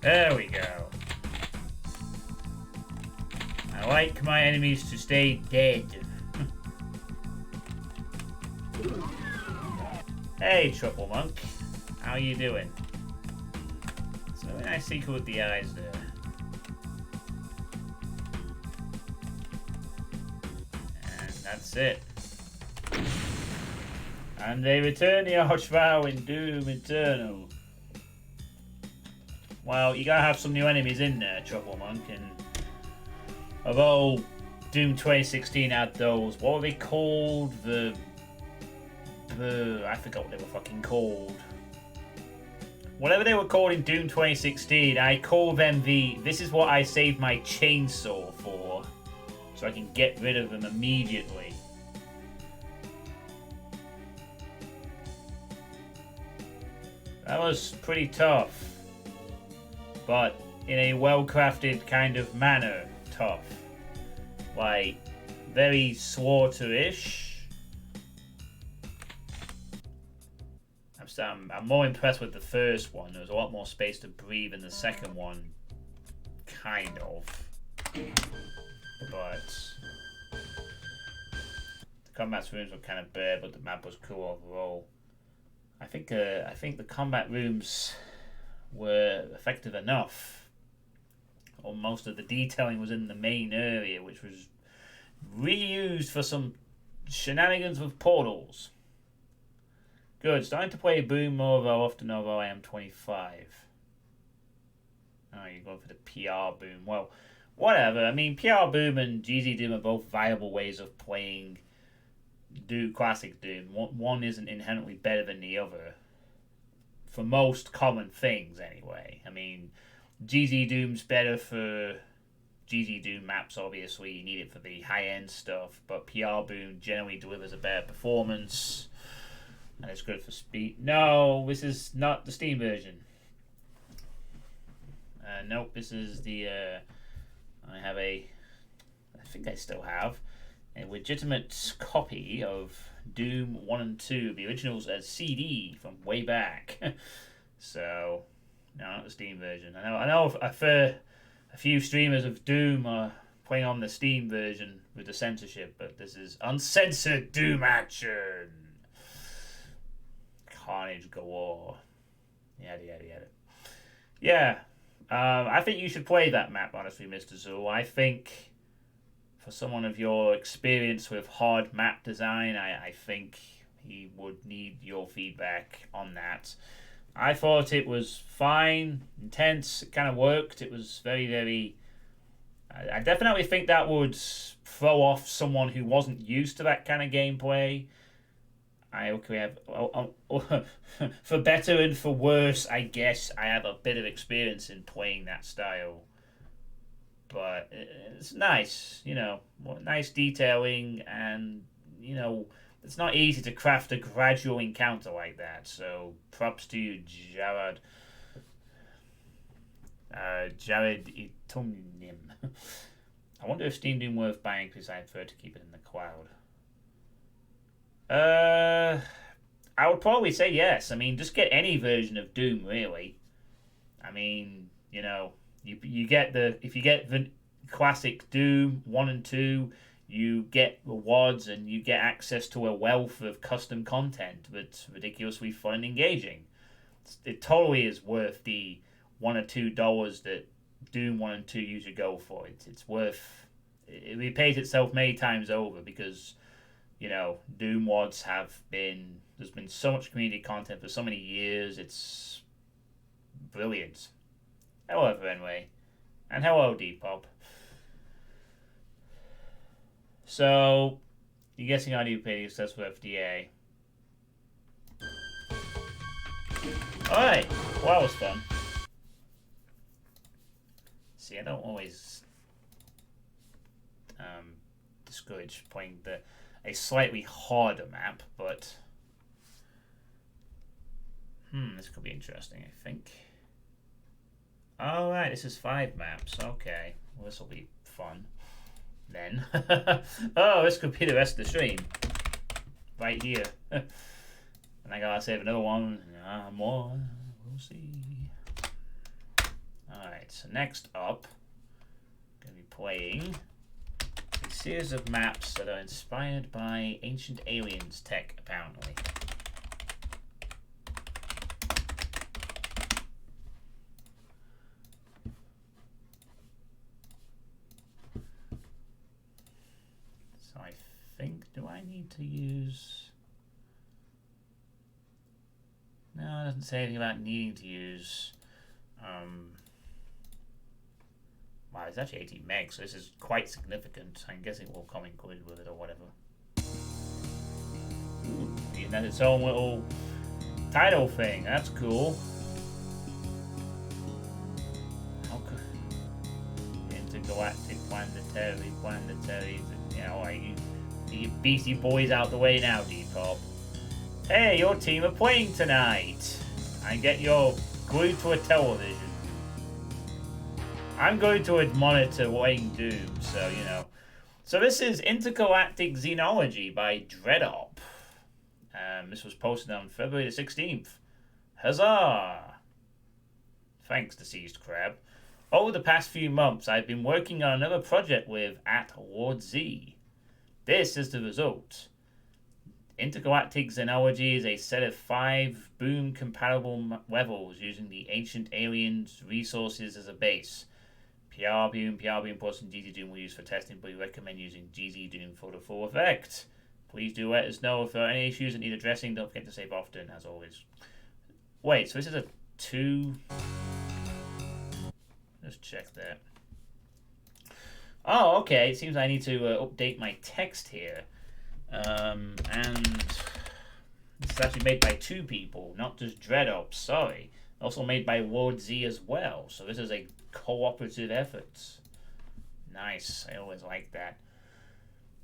There we go. I like my enemies to stay dead. Hey, Truffle Monk. How you doing? It's a really nice sequel with the eyes there. And that's it. And they return the Archvow in Doom Eternal. Well, you gotta have some new enemies in there, Truffle Monk, and although Doom 2016 had those, what were they called? I forgot what they were fucking called. Whatever they were called in Doom 2016, I call them this is what I saved my chainsaw for, so I can get rid of them immediately. That was pretty tough. But in a well-crafted kind of manner, tough. Like, very slaughter-ish. I'm more impressed with the first one. There was a lot more space to breathe in the second one. Kind of. But the combat rooms were kind of bare, but the map was cool overall. I think the combat rooms were effective enough. Or most of the detailing was in the main area, which was reused for some shenanigans with portals. Good, starting to play Boom more often, although I am 25. Oh, you're going for the PR Boom. Well, whatever. I mean, PR Boom and GZ Doom are both viable ways of playing classic Doom. One isn't inherently better than the other. For most common things, anyway. I mean, GZ Doom's better for GZ Doom maps, obviously. You need it for the high-end stuff. But PR Boom generally delivers a better performance. And it's good for speed. No, this is not the Steam version. Nope, this is the... I think I still have a legitimate copy of Doom 1 and 2, the originals as CD from way back. So, no, not the Steam version. I know a few streamers of Doom are playing on the Steam version with the censorship, but this is uncensored Doom action. Carnage galore. Yada yada yada. Yeah, I think you should play that map, honestly, Mr. Zool. I think for someone of your experience with hard map design, I think he would need your feedback on that. I thought it was fine, intense, it kind of worked. It was very, very. I definitely think that would throw off someone who wasn't used to that kind of gameplay. For better and for worse, I guess I have a bit of experience in playing that style. But it's nice, nice detailing, and, it's not easy to craft a gradual encounter like that. So props to you, Jared. Jared Itumnim. I wonder if Steam Doom worth buying because I prefer to keep it in the cloud. I would probably say yes. I mean, just get any version of Doom, really. I mean, you get if you get the classic Doom 1 and 2, you get rewards and you get access to a wealth of custom content that's ridiculously fun and engaging. It totally is worth the $1 or $2 that Doom 1 and 2 usually go for. It's worth. It repays itself many times over because. Doom mods there's been so much community content for so many years, it's brilliant. However, anyway, and hello, Depop. So, you're guessing how do you pay successful FDA? Alright, well, that was fun. See, I don't always discourage playing a slightly harder map, but this could be interesting, I think. Alright, this is 5 maps. Okay, well, this will be fun then. Oh, this could be the rest of the stream right here. And I gotta save another one. More, we'll see. Alright, so next up, I'm gonna be playing a series of maps that are inspired by Ancient Aliens tech, apparently. So I think, do I need to use... No, it doesn't say anything about needing to use... Wow, it's actually 18 megs, so this is quite significant. I'm guessing it will come included with it or whatever. Ooh, it has its own little title thing. That's cool. How could... Intergalactic, planetary... are you Beastie Boys out the way now, Depop? Hey, your team are playing tonight. I get you're glued to a television. I'm going to monitor playing Doom, so, So this is Intergalactic Xenology by Dreadop. This was posted on February the 16th. Huzzah! Thanks, Deceased Crab. Over the past few months, I've been working on another project with @LordZ. This is the result. Intergalactic Xenology is a set of 5 Boom-compatible levels using the Ancient Aliens resources as a base. PR Boom Plus, and GZ Doom will use for testing, but we recommend using GZ Doom for the full effect. Please do let us know if there are any issues that need addressing. Don't forget to save often, as always. Wait, so this is a 2... Let's check that. Oh, okay. It seems I need to update my text here. And this is actually made by 2 people, not just Dreadop, sorry. Also made by LordZ as well. So this is a cooperative effort. Nice. I always like that.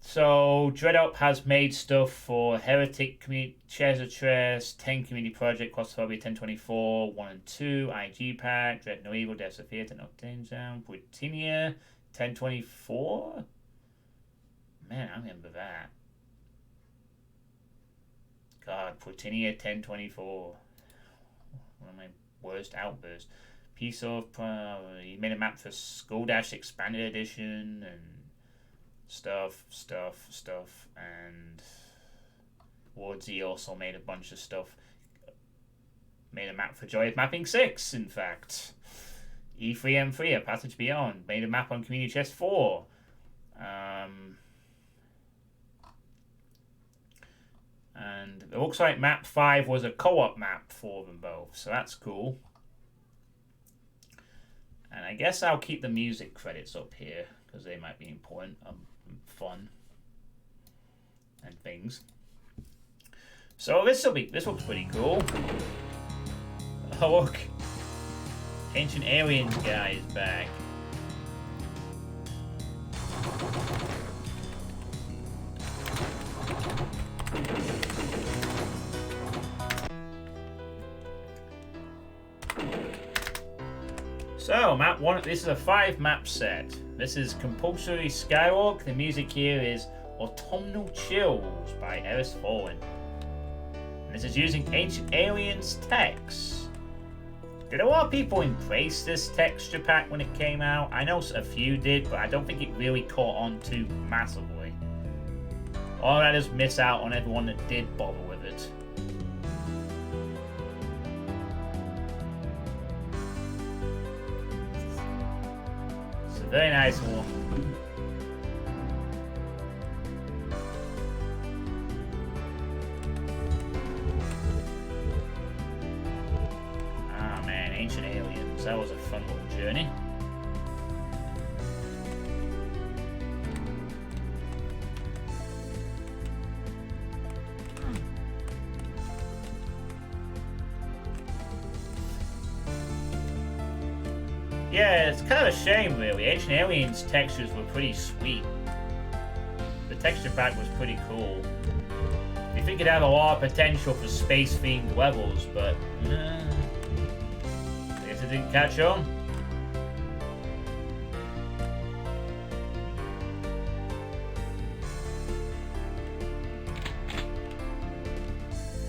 So Dreadop has made stuff for Heretic Community, Treasure Tress, 10 Community Project, Claustrophobia 1024, 1 and 2, IG Pack, Dread No Evil, Death Sophia, 10 Octane Zone, Brutinia, 1024. man, I remember that. God, Putinia 1024. One of my worst outbursts. Piece of he made a map for Skull Dash Expanded Edition and stuff, and Wardsy also made a bunch of stuff. Made a map for Joy of Mapping 6, in fact. E3M3, A Passage Beyond, made a map on Community Chest 4. And it looks like map 5 was a co-op map for them both, so that's cool. And I guess I'll keep the music credits up here, because they might be important, fun, and things. So this looks pretty cool. Oh look, Ancient Aliens guy is back. So, map 1, this is a 5-map set. This is Compulsory Skywalk. The music here is Autumnal Chills by Eris Fallen. And this is using Ancient Aliens text. Did a lot of people embrace this texture pack when it came out? I know a few did, but I don't think it really caught on too massively. Or I just miss out on everyone that did bother with it. Very nice one. Ah man, Ancient Aliens. That was a fun little journey. Yeah, it's kind of a shame, really. Ancient Aliens textures were pretty sweet. The texture pack was pretty cool. You think it had a lot of potential for space-themed levels, but I guess it didn't catch on.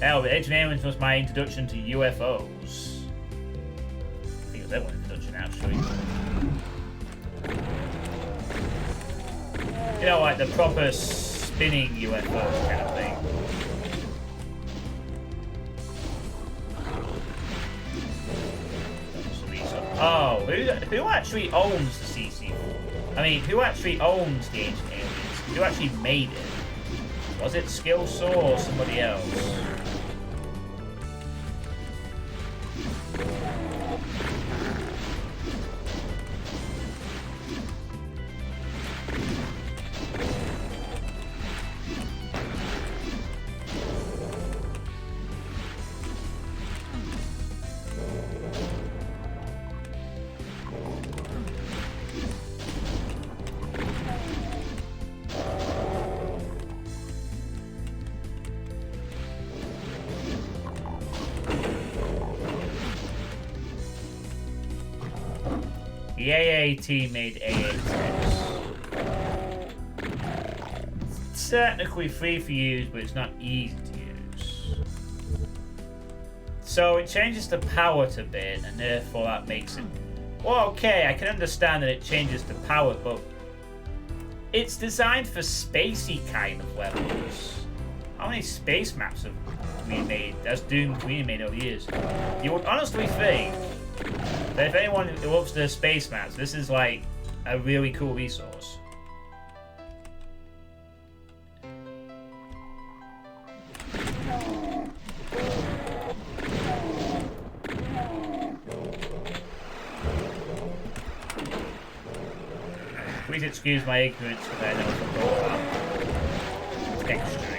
Hell, the Ancient Aliens was my introduction to UFOs. I think it was everyone's introduction, actually. You know, like the proper spinning UFO kind of thing. Oh, who actually owns the CC4? I mean, who actually owns the Ancient Aliens? Who actually made it? Was it Skillsaw or somebody else? The AA team made AA It's technically free for use, but it's not easy to use. So it changes the power a bit, and therefore that makes it... Well, okay, I can understand that it changes the power, but it's designed for spacey kind of levels. How many space maps have we made? That's Doom Queen made over the years. You would honestly think that if anyone loves the space maps, this is like a really cool resource. Please excuse my ignorance because I know it's all about texturing.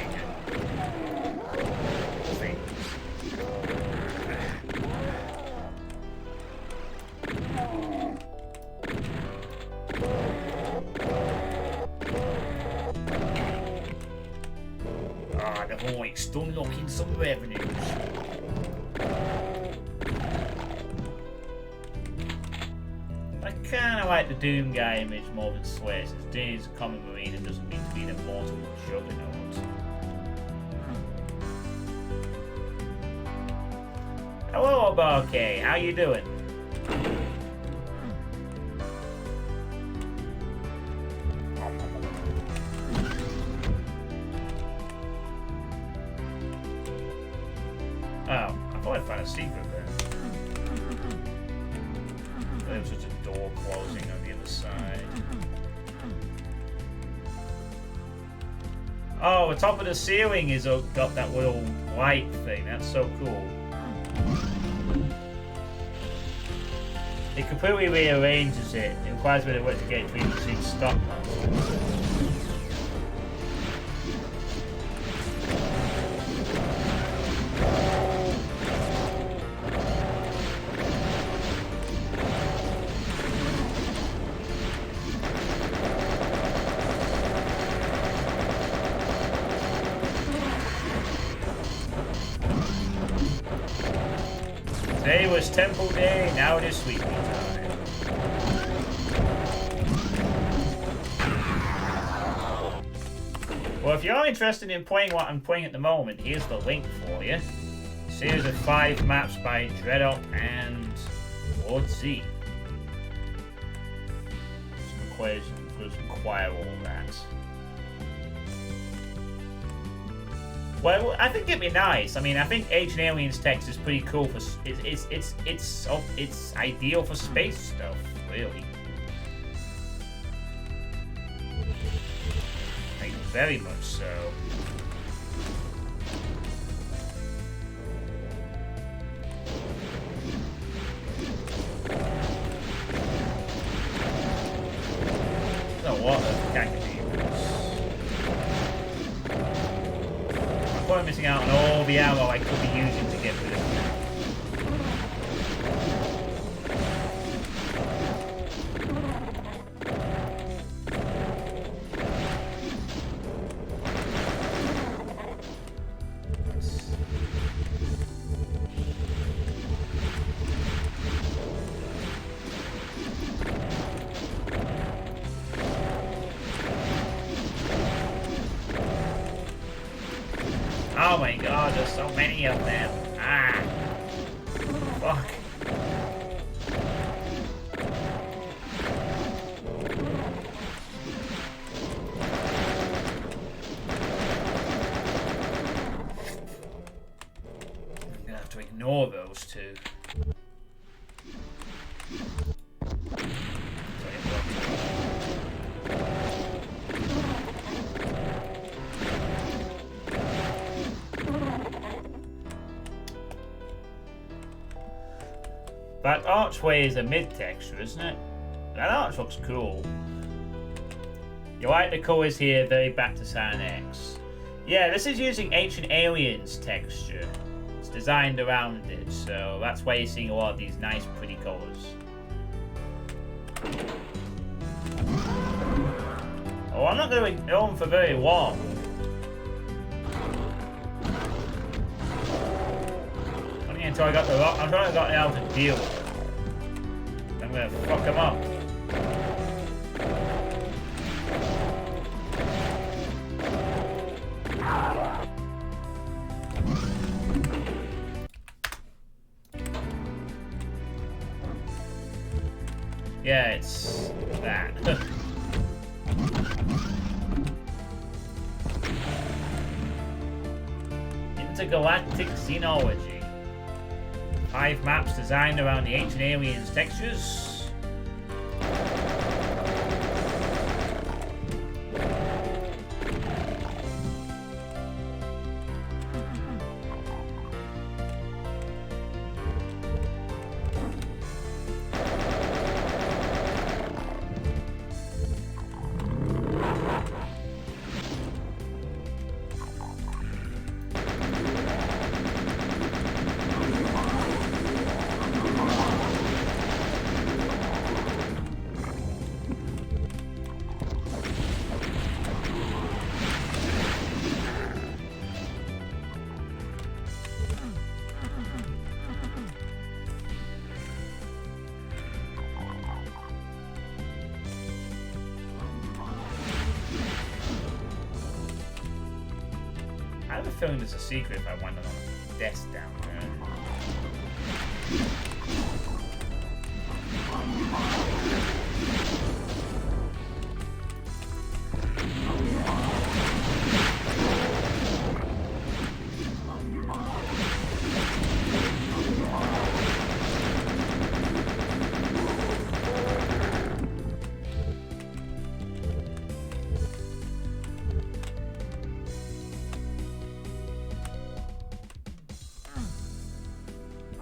Still unlocking some revenues. I can't kind of like the Doom guy image more than Slayer, since Doom is a common marine and doesn't need to be an immortal juggernaut. Hello, Obarke. How you doing? Oh, I thought I found a secret there. There was just a door closing on the other side. Oh, the top of the ceiling is got that little light thing. That's so cool. It completely rearranges it. It requires a bit of work to get between the two stock monsters. Today was Temple Day, now it is sleeping time. Well, if you're interested in playing what I'm playing at the moment, here's the link for you. A series of 5 maps by Dreadop and Lord Z. Some equations, require all that. Well, I think it'd be nice. I mean, I think Ancient Aliens text is pretty cool for it's ideal for space stuff, really. Like very much so. There's a lot of cactus. I'm missing out on all the ammo I could be using to get rid of them. Oh my god, there's so many of them. Ah. Fuck. I'm gonna have to ignore those two. That archway is a mid-texture, isn't it? That arch looks cool. You like the colours here, very back to San X. Yeah, this is using Ancient Aliens texture. It's designed around it, so that's why you're seeing a lot of these nice, pretty colours. Oh, I'm not going to ignore them for very long. Until I got the rock, I'm trying to get out to deal with it. I'm gonna fuck him up. Yeah, it's that. Intergalactic Xenology. 5 maps designed around the Ancient Aliens textures. feeling there's a secret if I went on a desk down there.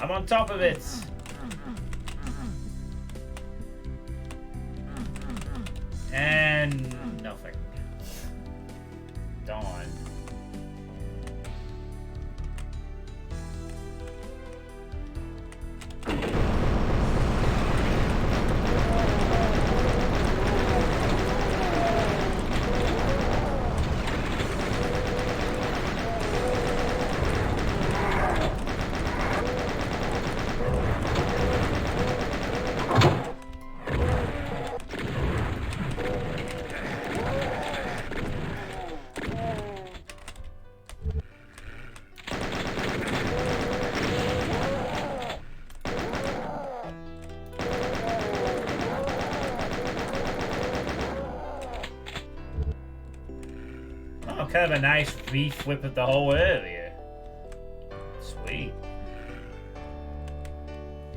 I'm on top of it. And nothing. Darn. Kind of a nice reflip of the whole area. Sweet.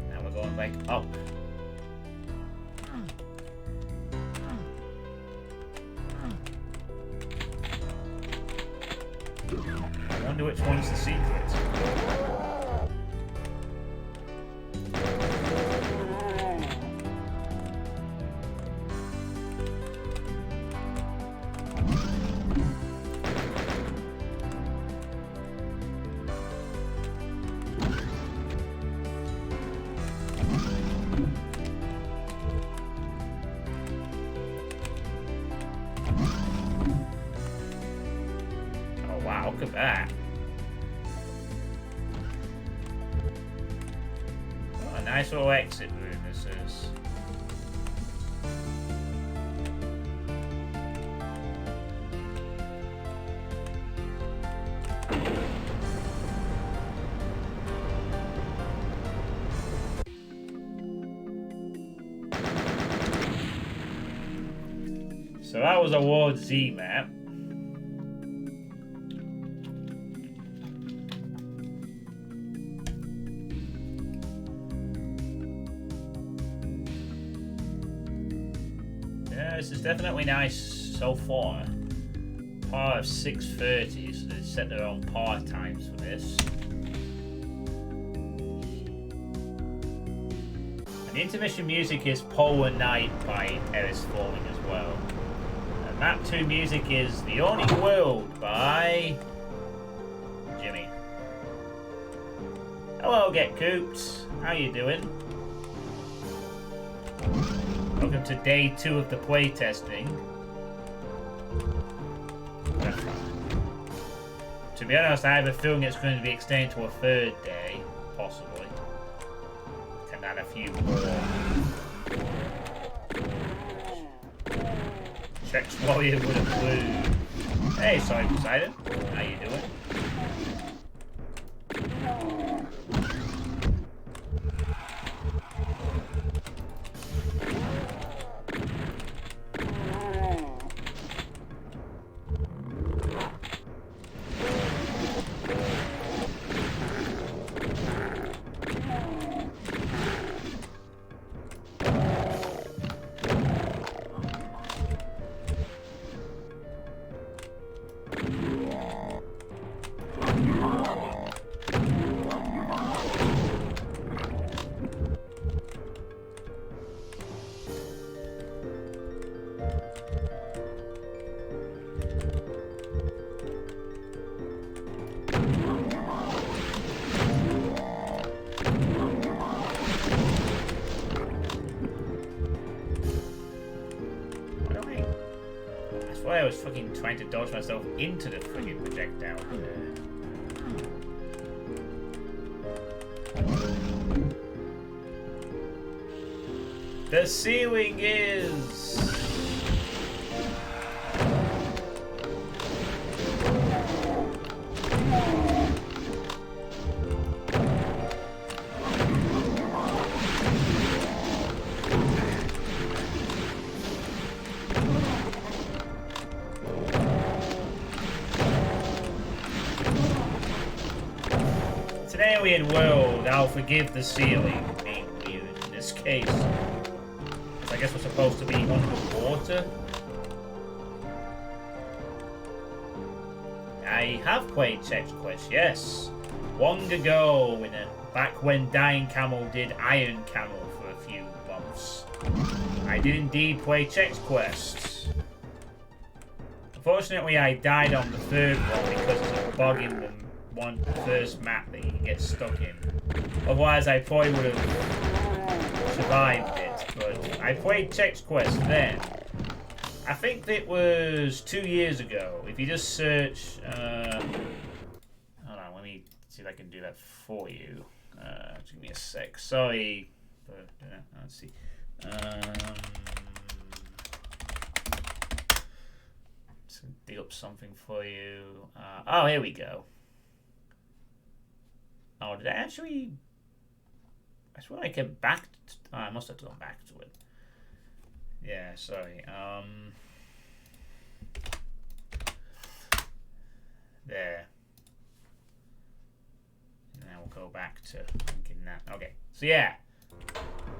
Now we're going back up. I wonder which one's the secret. Wow, look at that. Oh, a nice little exit room this is. So that was a Ward Z map. This is definitely nice so far. Par of 6:30, so they set their own par times for this. And the intermission music is Polar Night by Eris Falling as well. And map 2 music is The Only World by Jimmy. Hello, Get Cooped. How you doing? Welcome to day 2 of the playtesting. To be honest, I have a feeling it's going to be extended to a 3rd day, possibly. Can add a few more. Checks Warrior with a blue. Hey, sorry, Poseidon. How you doing? I was fucking trying to dodge myself into the friggin' projectile there. The ceiling is... alien world, I'll forgive the ceiling being weird in this case. I guess we're supposed to be underwater. I have played Text Quest, yes. Long ago, back when Dying Camel did Iron Camel for a few months. I did indeed play Text Quest. Unfortunately, I died on the third one because there's a bug in the first map that you can get stuck in. Otherwise, I probably would have survived it. But I played Text Quest then. I think it was 2 years ago. If you just search... hold on, let me see if I can do that for you. Just give me a sec. Sorry. But, let's see. Let's dig up something for you. Oh, here we go. Oh, did I actually... I swear I came back... I must have gone back to it. Yeah, sorry. There. Now we'll go back to thinking that. Okay, so yeah,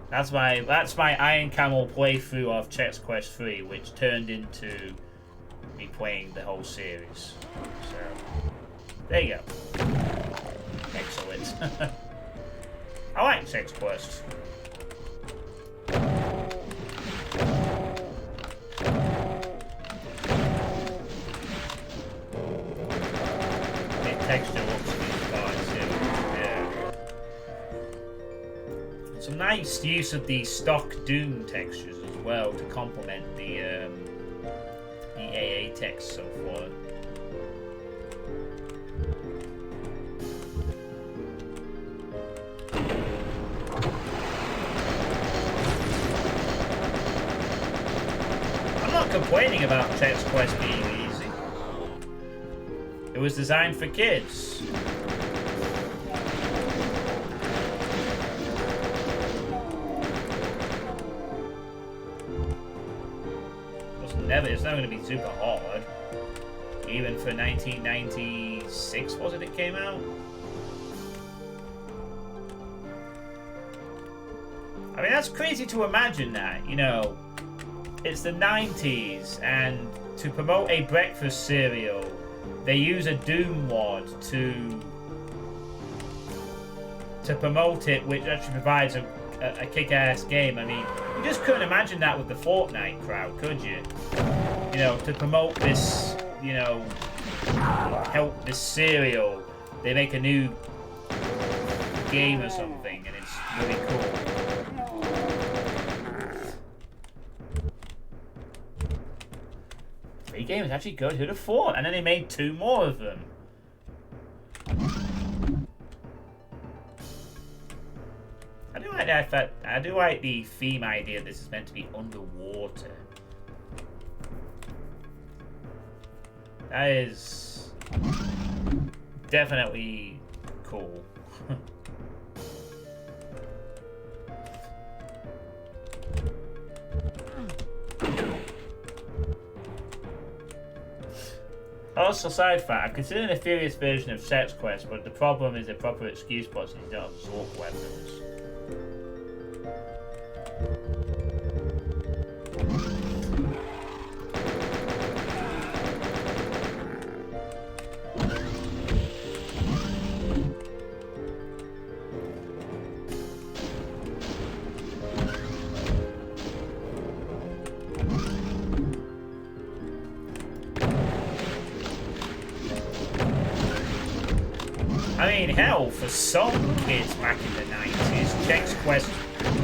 that's my Iron Camel playthrough of Text Quest 3, which turned into me playing the whole series. So there you go. Excellent. I like Text Quest. Texture looks fine too. Yeah. Some nice use of the stock Doom textures as well to complement the AA text so far. I'm not complaining about Text Quest being easy. It was designed for kids. It's never going to be super hard. Even for 1996, was it came out? I mean, that's crazy to imagine that, you know. It's the 90s, and to promote a breakfast cereal, they use a Doom mod to promote it, which actually provides a kick-ass game. I mean, you just couldn't imagine that with the Fortnite crowd, could you? You know, to promote this, you know, help this cereal, they make a new game or something, and it's really cool. Three games actually good. Who'd have thought? And then they made 2 more of them. I do like the theme idea. This is meant to be underwater. That is definitely cool. Also, side fact, I'm considering a serious version of Sex Quest, but the problem is a proper excuse box and you don't have assault weapons. I mean, hell, for some kids back in the 90s, Sex Quest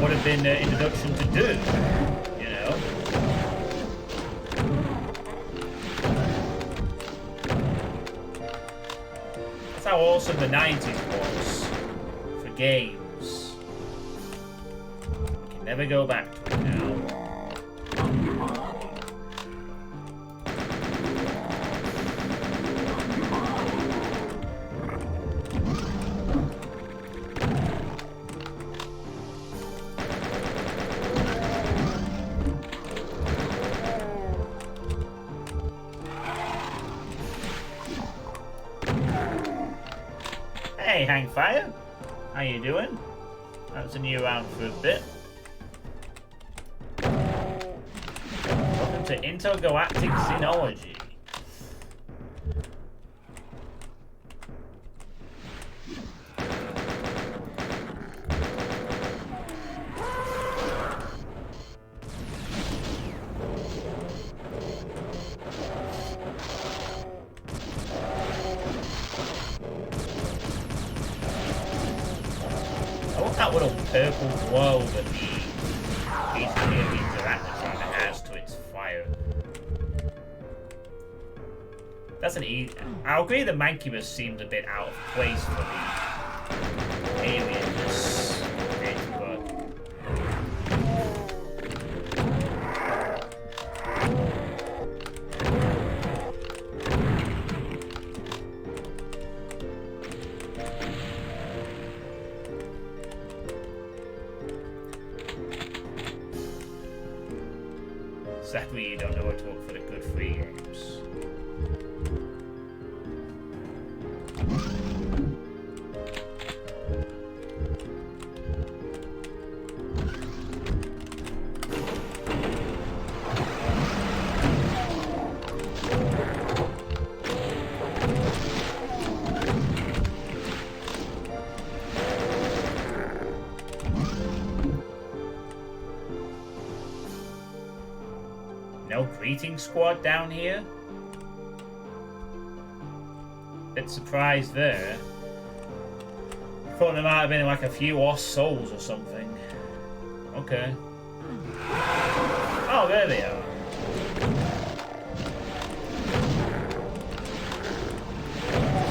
would have been the introduction to Doom, you know? That's how awesome the 90s was for games. We can never go back to it now. Hey, Hangfire. How you doing? That's a new round for a bit. Welcome to Intergalactic Xenology. That little purple glow that the interactive driver has to its fire. That's an easy. I'll agree the Mancubus seems a bit out of place for the alienness bit, but sadly, you don't know what to look for the good free games. No greeting squad down here? Bit surprised there. Thought there might have been like a few lost souls or something. Okay. Oh, there they are.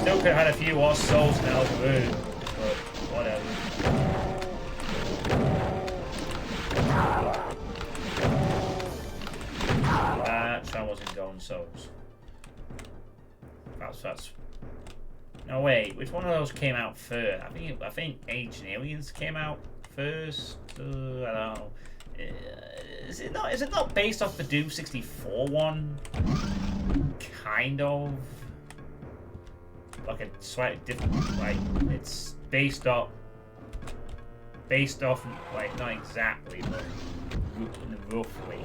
Still could have had a few lost souls in the room, but whatever. That wasn't going souls. That's. No wait, which one of those came out first? I think Ancient Aliens came out first. I don't know. Is it not based off the Doom 64 one? Kind of. Like a slightly different. Like it's based off. Like not exactly, but roughly.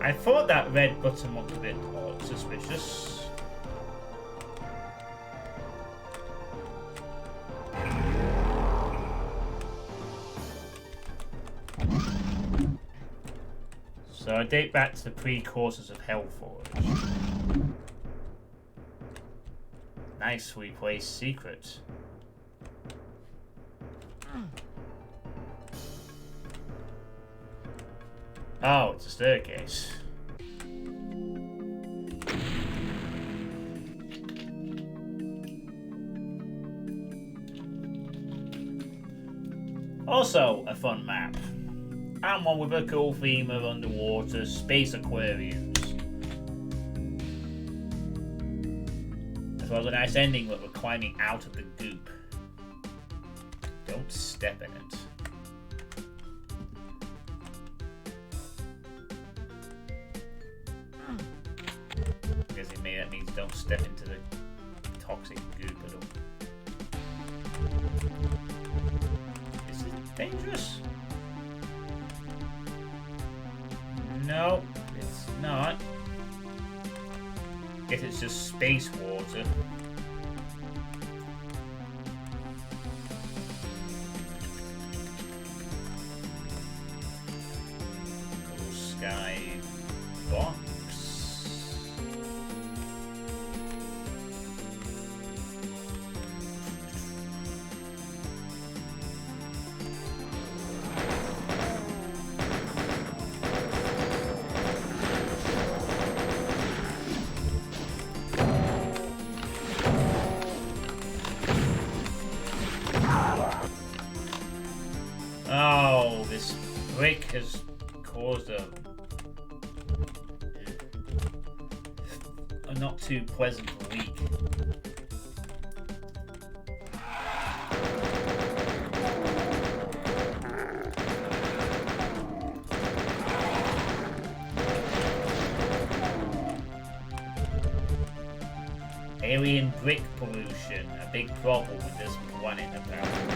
I thought that red button looked a bit suspicious. So I date back to the precursors of Hellforge. Nice replaced secret. Oh, it's a staircase. Also, a fun map. And one with a cool theme of underwater space aquariums. As well as a nice ending where we're climbing out of the goop. Don't step in it. that means don't step into the toxic goop at all. Is it dangerous? No, it's not. Guess it's just space water. Little sky box. Oh, this brick has caused a not too pleasant leak. Alien brick pollution, a big problem with this planet apparently.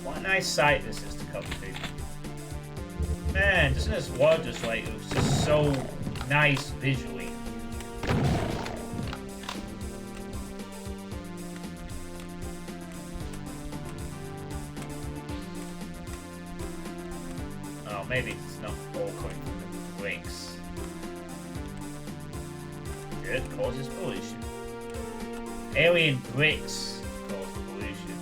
What a nice sight this is to come to. Man, doesn't this world just like, it was just so nice visually. Oh, maybe it's not all coming from the bricks. Dirt causes pollution. Alien bricks cause pollution.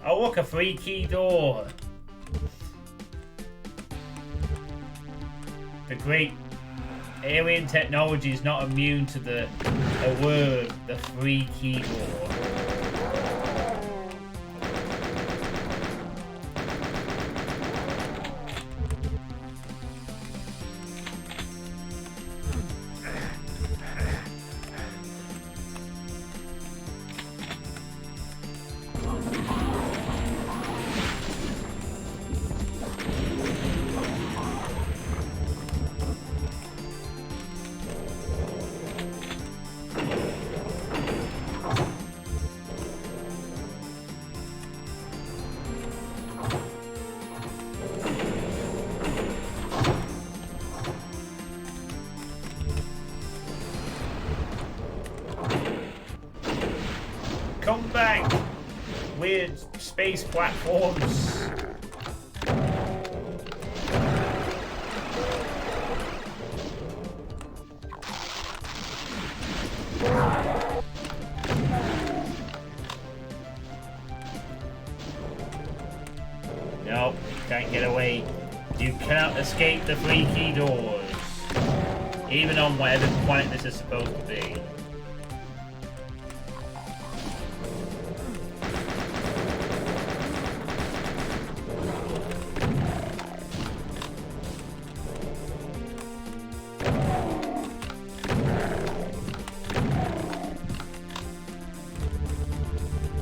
Oh look, a free key door. The great alien technology is not immune to the word, the free key door. Come back, weird space platforms. Nope, can't get away. You cannot escape the free key doors. Even on whatever planet this is supposed to be.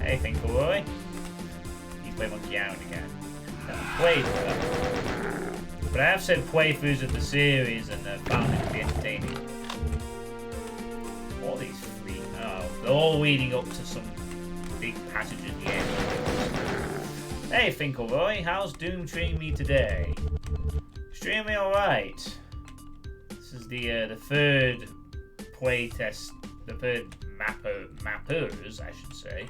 Hey, Finkelroy. He's playing Monkey Island again. Playthrough. But I have said playthroughs of the series and found it to be entertaining. All these free. Oh, they're all leading up to some big passage at the end. Hey, Finkelroy, how's Doom treating me today? Extremely alright. This is the third playtest, the third mappers, I should say.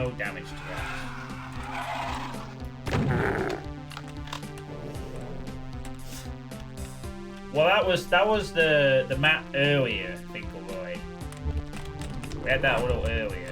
no damage to that. Well, that was the map earlier, Finkelroy. We had that a little earlier.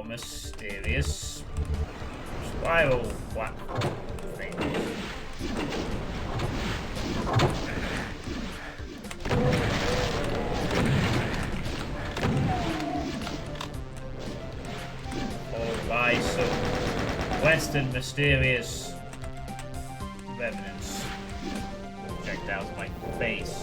Mysterious spiral platform things. Followed by some Western mysterious revenants project out of my face.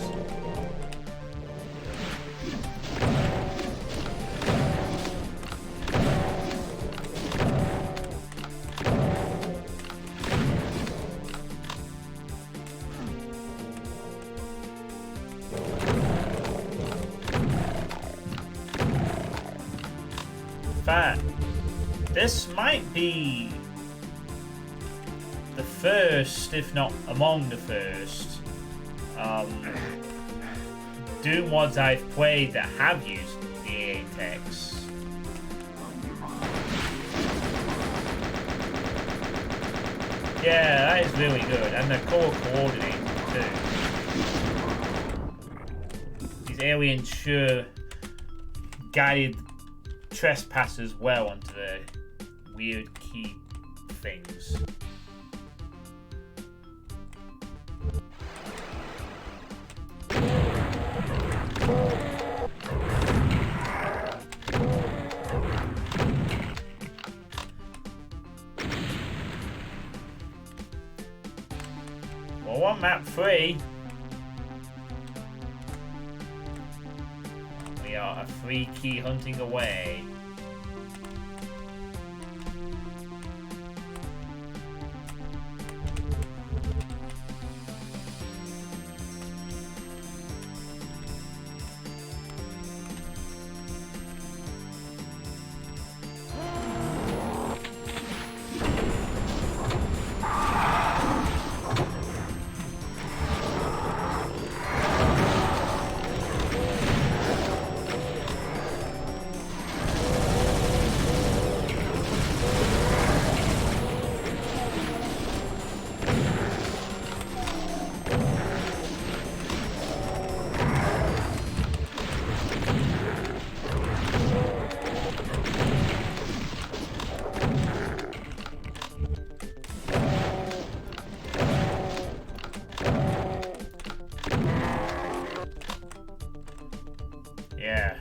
This might be the first, if not among the first, Doom mods I've played that have used the Apex. Yeah, that is really good, and the color coordinating too. These aliens sure guided trespassers well onto the weird key things. Well, on map 3, we are a free key hunting away. Yeah.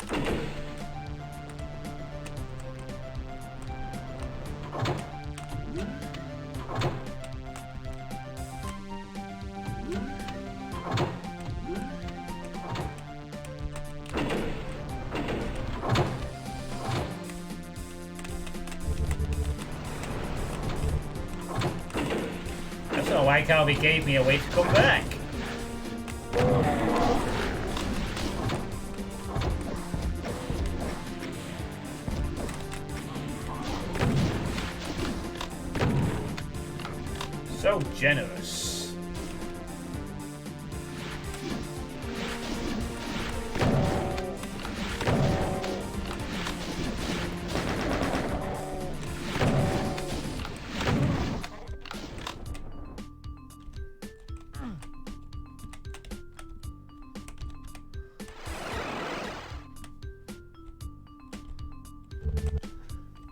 I don't like how they gave me a way to come back. So generous.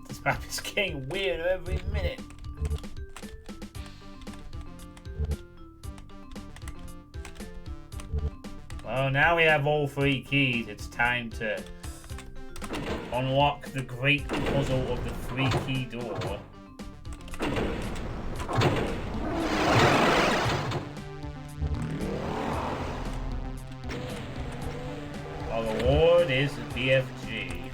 This map is getting weirder every minute. Well, now we have all 3 keys. It's time to unlock the great puzzle of the 3-key door. BFG.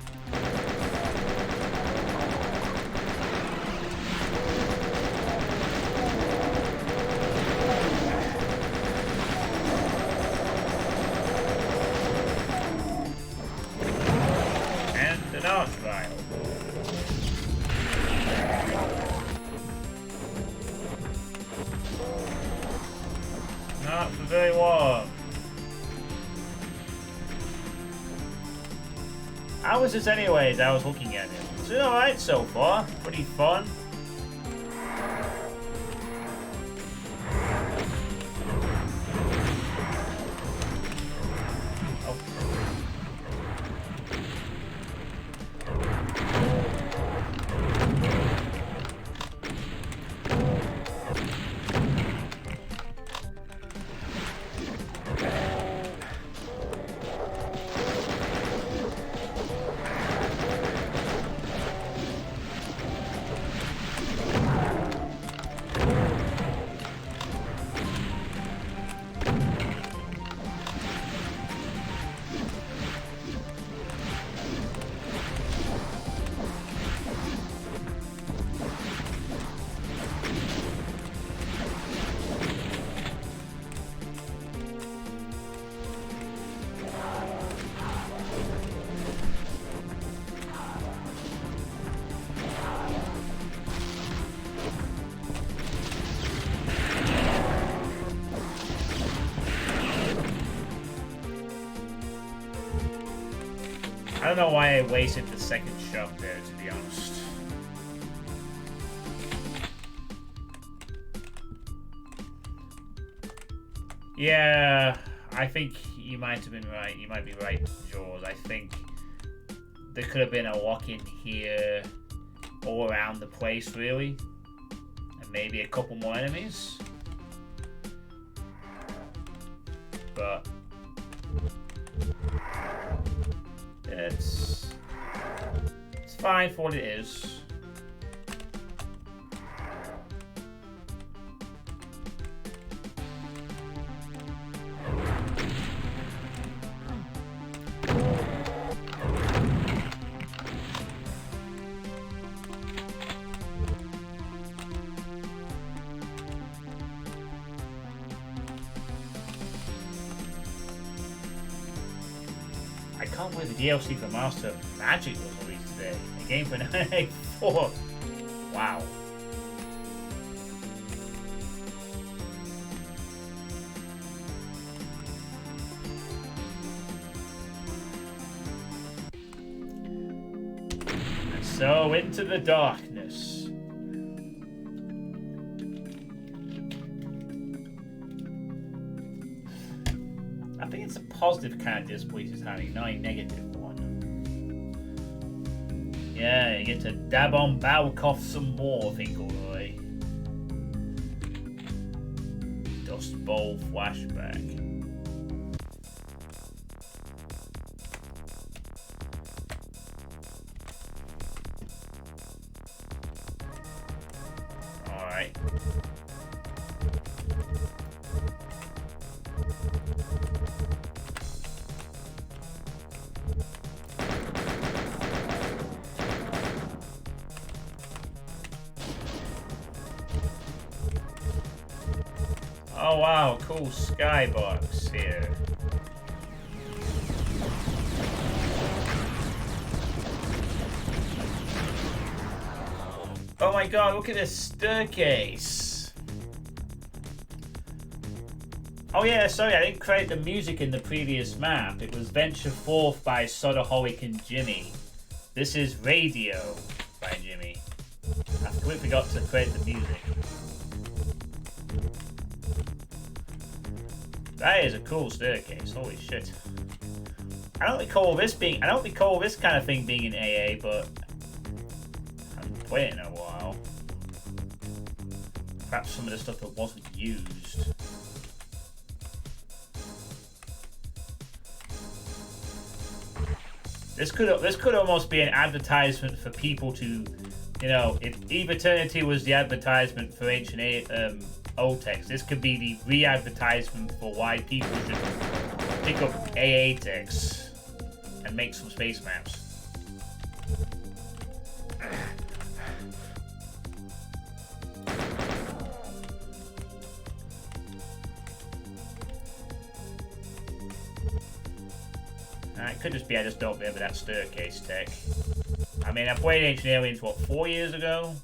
And an arch vial. Not very warm. How was this anyways? I was looking at it. It's been alright so far. Pretty fun. I don't know why I wasted the second shot there, to be honest. Yeah, I think you might have been right. You might be right, Jaws. I think there could have been a lock-in here all around the place, really. And maybe a couple more enemies. But it's fine for what it is. I can't believe the DLC for Master Magic was released today. A game for 984. Wow. And so into the darkness. I think it's a positive kind of disbelief is having, not a negative one. Yeah, you get to dab on Balkoff some more, Finkelroy. Dust Bowl flashback. Alright. Oh wow, cool skybox here. Oh my god, look at this staircase. Oh yeah, sorry, I didn't create the music in the previous map. It was Venture Forth by Sodaholic and Jimmy. This is Radio by Jimmy. I completely forgot to create the music. That is a cool staircase. Holy shit! I don't recall this kind of thing being in AA, but I haven't played it in a while. Perhaps some of the stuff that wasn't used. This could almost be an advertisement for people to, you know, if Eve Eternity was the advertisement for Ancient O-Text, this could be the re-advertisement for why people should pick up AA texts and and make some space maps. It could just be I just don't remember that staircase tech. I mean, I played Ancient Aliens, what, 4 years ago?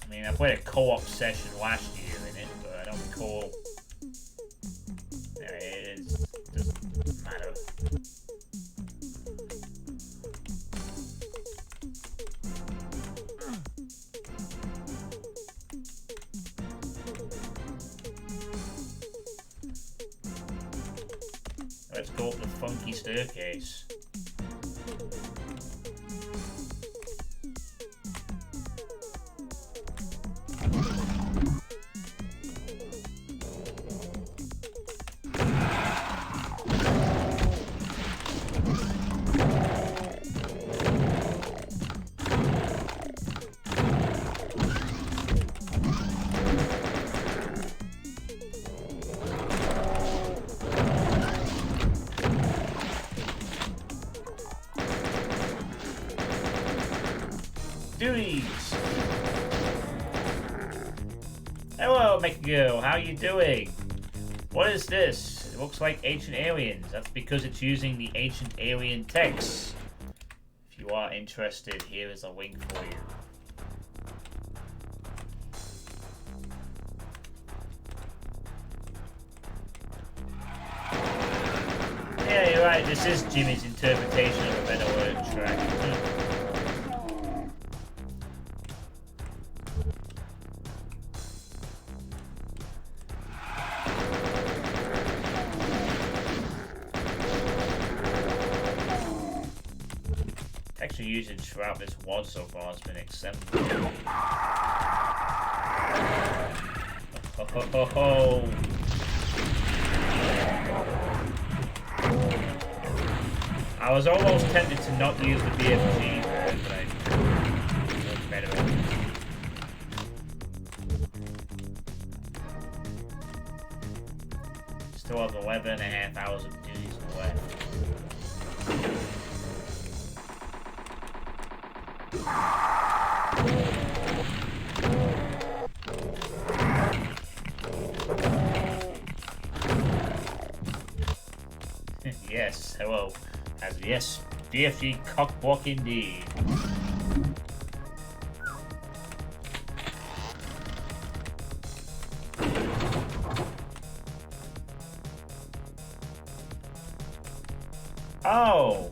I mean, I played a co-op session last year in it, but I don't recall. It doesn't matter. Let's go up the funky staircase. Duties! Hello, Mecha, how you doing? What is this? It looks like Ancient Aliens. That's because it's using the Ancient Alien text. If you are interested, here is a link for you. Yeah, you're right, this is Jimmy's interpretation of a better word track. Usage throughout this WAD so far has been exemplary. I was almost tempted to not use the BFG there, but I looked better. Still have 11.5 hours of duties left. Yes, hello. Yes, BFG cockblock indeed. Oh!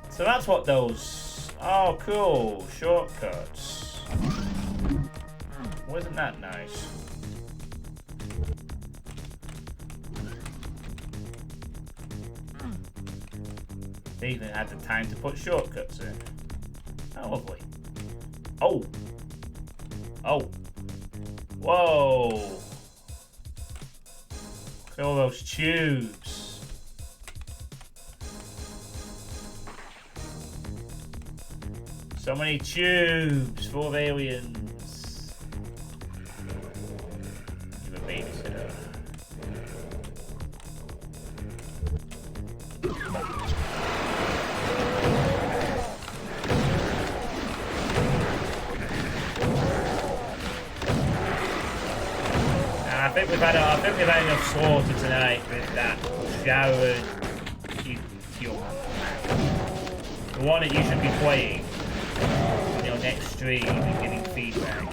So that's what those... Oh, cool. Shortcuts. Wasn't that nice? They even had the time to put shortcuts in. Oh, lovely. Oh! Oh! Whoa! Look at all those tubes. So many tubes full of aliens. Give a babysitter. I think we've had enough slaughter tonight with that showered fuel. The one that you should be playing on your next stream and giving feedback.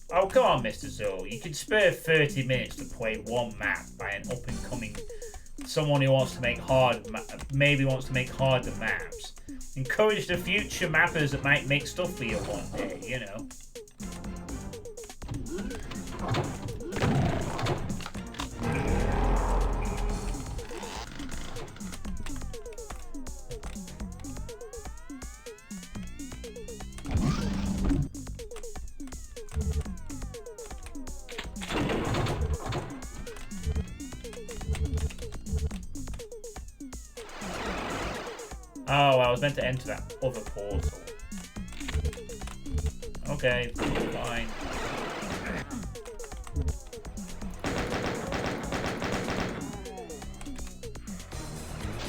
Oh, come on, Mr. Zoe. You can spare 30 minutes to play one map by an up-and-coming someone who wants to make maybe wants to make harder maps. Encourage the future mappers that might make stuff for you one day, you know. Oh, I was meant to enter that other portal. Okay, fine.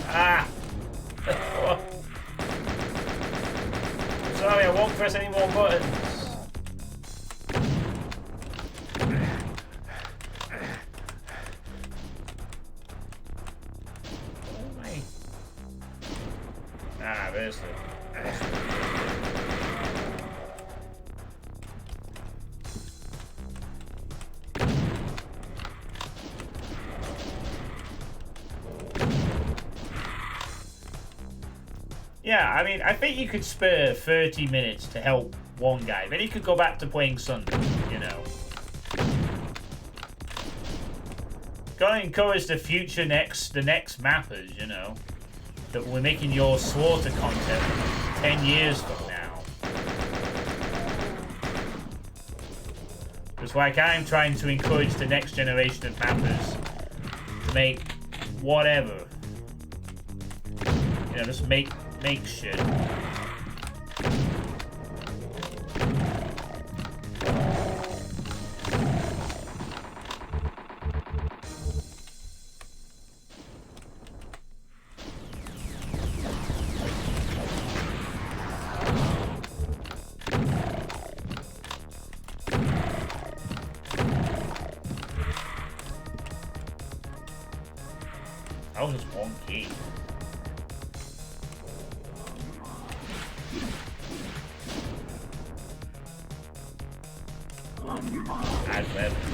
Ah! Oh. Sorry, I won't press any more buttons. Ah, there's the... Yeah, I mean, I think you could spare 30 minutes to help one guy. Then you could go back to playing Sunday, you know. Gotta encourage the future the next mappers, you know. That we're making your slaughter content 10 years from now. Just like I'm trying to encourage the next generation of mappers to make whatever. You know, just make shit. That was just one key. Add weapons.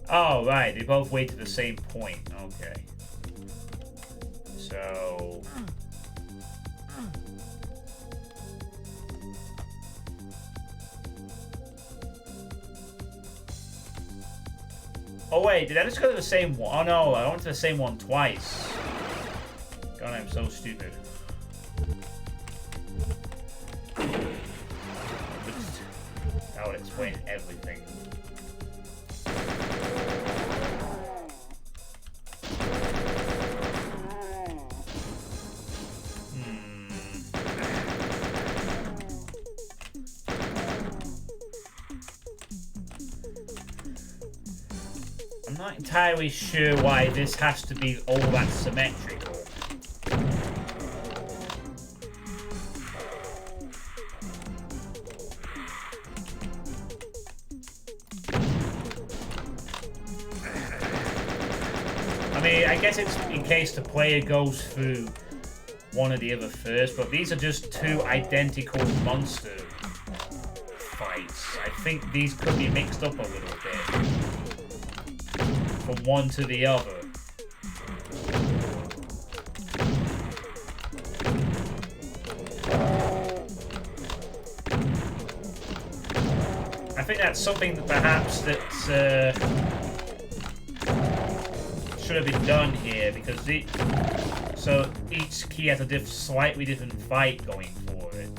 Oh, right. They both wait to the same point. Okay. So... Oh, wait. Did I just go to the same one? Oh, no. I went to the same one twice. God, I'm so stupid. That would explain everything. I'm not entirely sure why this has to be all that symmetrical. I mean, I guess it's in case the player goes through one or the other first, but these are just two identical monster fights. I think these could be mixed up a little bit. From one to the other. I think that's something that perhaps that should have been done here, because so each key has a slightly different fight going for it.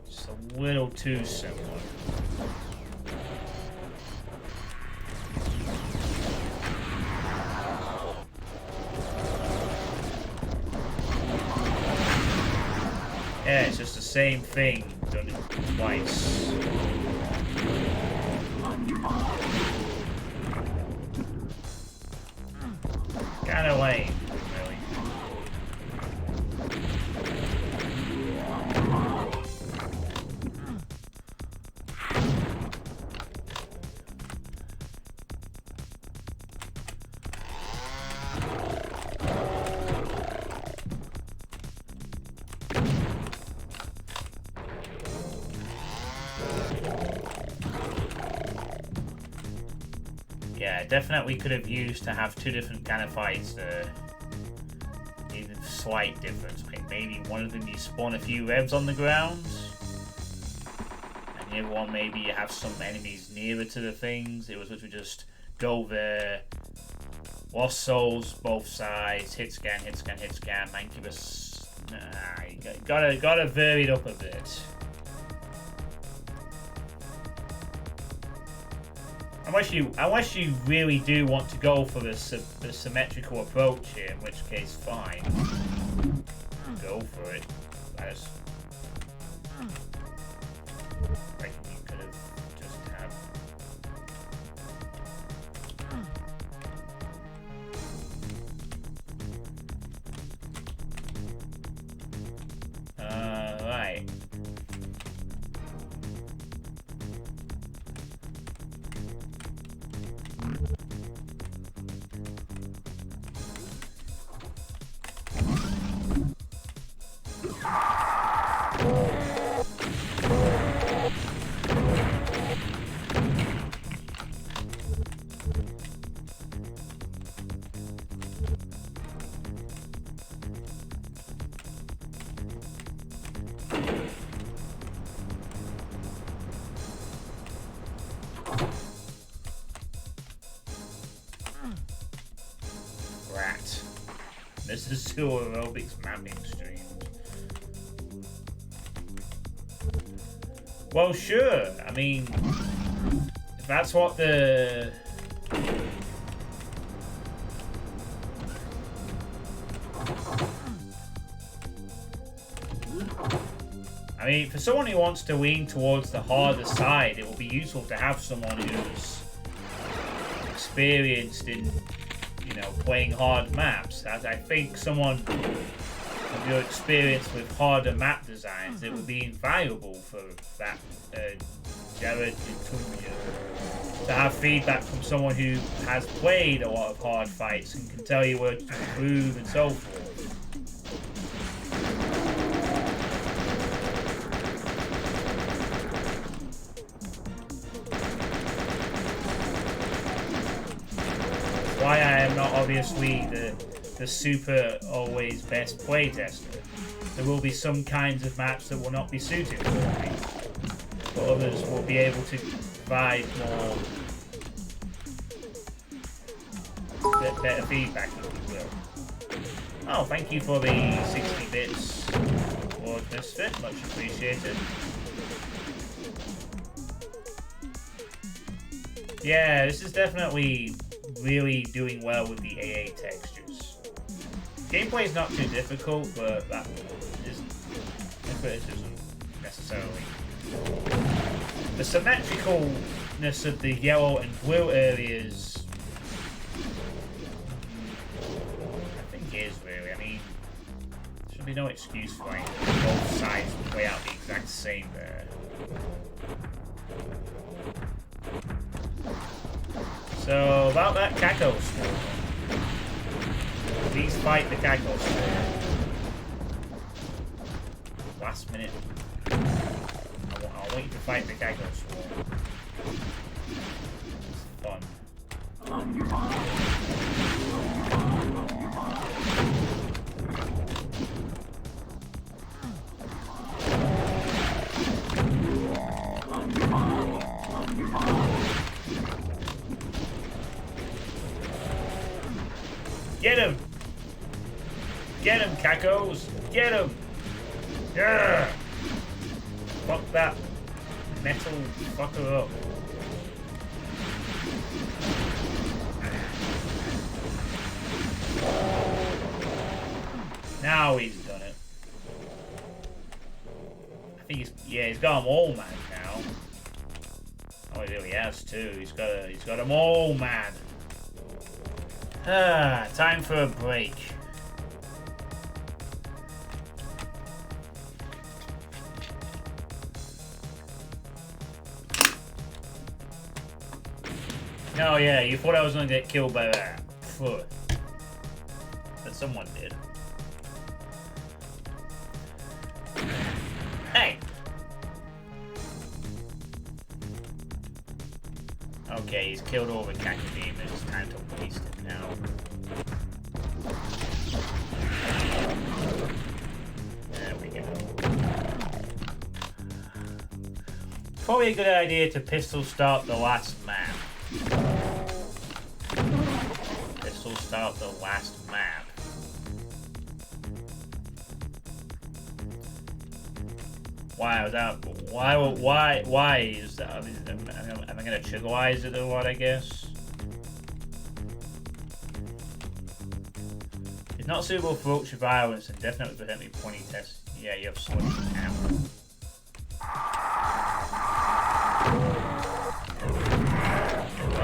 Just a little too similar. Yeah, it's just the same thing done twice. Kind of lame, really. definitely could have used to have two different kind of fights there. Even a slight difference. Like maybe one of them you spawn a few revs on the ground, and the other one maybe you have some enemies nearer to the things. It was literally just go there, lost souls both sides, hit scan, hit scan, hit scan. Thank you for. You gotta vary it up a bit. Unless you really do want to go for the symmetrical approach here, in which case, fine, go for it. I just reckon you could have just right. Rat. This is still aerobics mapping stream. Well, sure. I mean, if that's what the... I mean, for someone who wants to lean towards the harder side, it will be useful to have someone who's experienced in, you know, playing hard maps. As I think someone with your experience with harder map designs, it would be invaluable for that Jared to have feedback from someone who has played a lot of hard fights and can tell you where to improve and so forth. Why I am not obviously the super always best playtester. There will be some kinds of maps that will not be suited for me, but others will be able to provide more better feedback, if you will. Oh, thank you for the 60 bits, Lord Misfit, much appreciated. Yeah, this is definitely really doing well with the AA textures. Gameplay is not too difficult, but that is no criticism necessarily. The symmetricalness of the yellow and blue areas, I think is really. I mean, there should be no excuse for like both sides to play out the exact same there. So, about that Kako swarm. Please fight the Kako swarm. Last minute. I'll want you to fight the Kako swarm. It's fun. Get him! Get him, Kakos! Get him! Yeah! Fuck that metal fucker up. Now he's done it. I think he's got them all mad now. Oh, he really has too. He's got them all mad. Time for a break. Oh yeah, you thought I was gonna get killed by that. But someone did. Hey! Oh Okay, he's killed all the Cacodemons. It's time to waste it now. There we go. Probably a good idea to pistol start the last map. Pistol start the last map. Why was that? Why is that? Am I gonna trivialize it or what? I guess it's not suitable for ultra violence and definitely prevent me pointing tests. Yeah, you have so much ammo.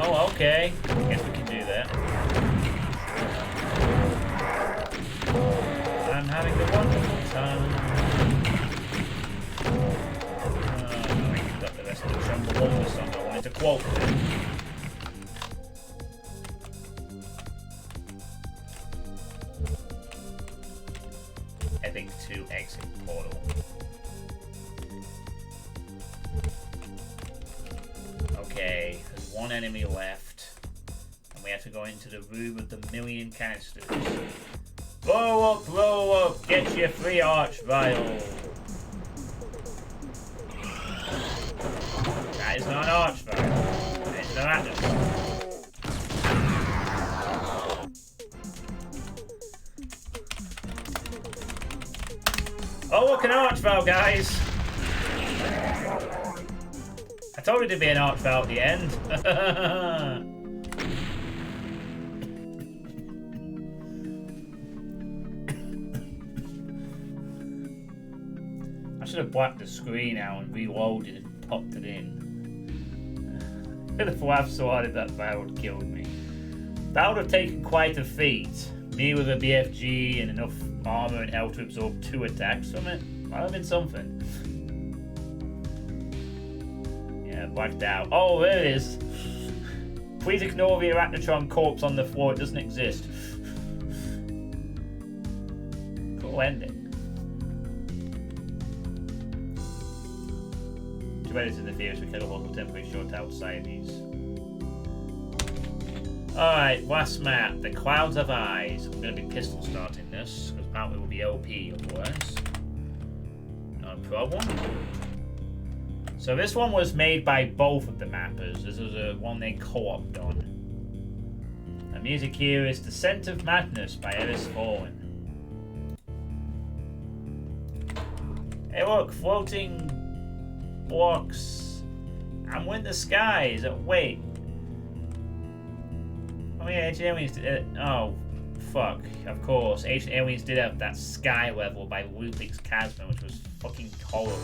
Oh, okay. Guess we can do that. I'm having a wonderful time. Got the rest of the Tremble Wonder song I wanted to quote. Epic 2 exit portal. Okay, there's one enemy left, and we have to go into the room with the million canisters. Blow up, get your free arch vial. That is not an arch vial. That is an arachnid. Oh, look, an arch vial, guys. I told you to be an arch vial at the end. I should have blacked the screen out and reloaded and popped it in. If I've swatted that vial would have killed me. That would have taken quite a feat. Me with a BFG and enough armor and health to absorb 2 attacks from it. Might have been something. Yeah, blacked out. Oh, there it is. Please ignore the Arachnotron corpse on the floor. It doesn't exist. Cool ending. Too bad it's in the theaters. We could have local temporary short outside these. Alright, last map. The Clouds of Eyes. I'm going to be pistol starting this, because apparently we'll be OP otherwise. No problem. So this one was made by both of the mappers. This was a one they co-opted on. The music here is Descent of Madness by Eris Fallen. Hey look, floating blocks. I'm in the skies. Wait. Oh yeah, Ancient Aliens did oh, fuck. Of course. Ancient Aliens did have that sky level by Ludwig's Chasm, which was fucking horrible.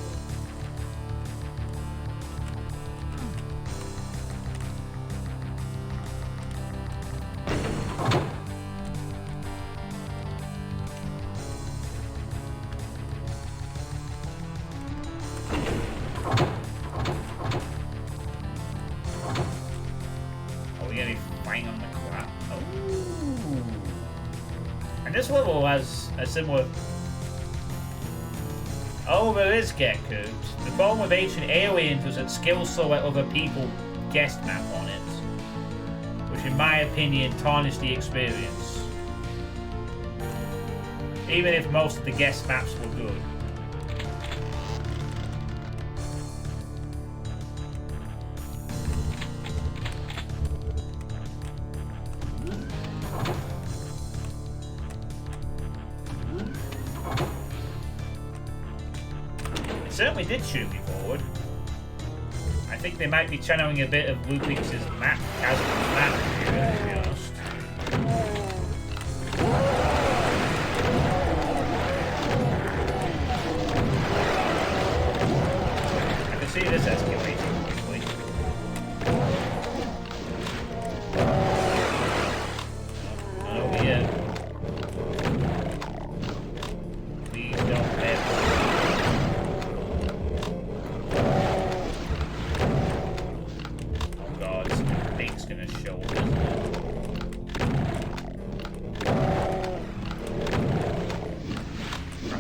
This level has a similar... Oh, there is Get Cooked. The problem with Ancient Aliens was that skills so let other people guest map on it, which in my opinion tarnished the experience. Even if most of the guest maps were good. Certainly did shoot me forward. I think they might be channeling a bit of Ludwig's map, Chasm's map here, to be honest. I can see this escalating quickly. Not over yet. Please don't ever.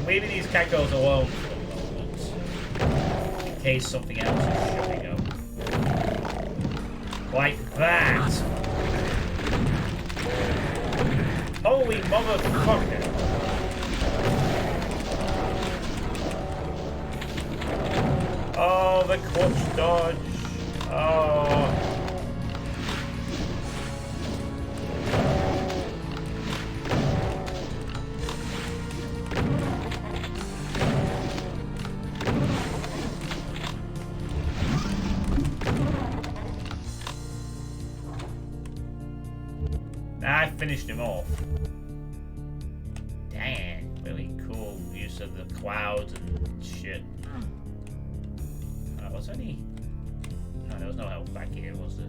Leaving these cacos alone for the moment, in case something else is showing up. Like That! Holy motherfucker! Oh, the clutch dodge. Oh. I finished him off. Dang, really cool use of the clouds and shit. Was any? No, there was no health back here, was there?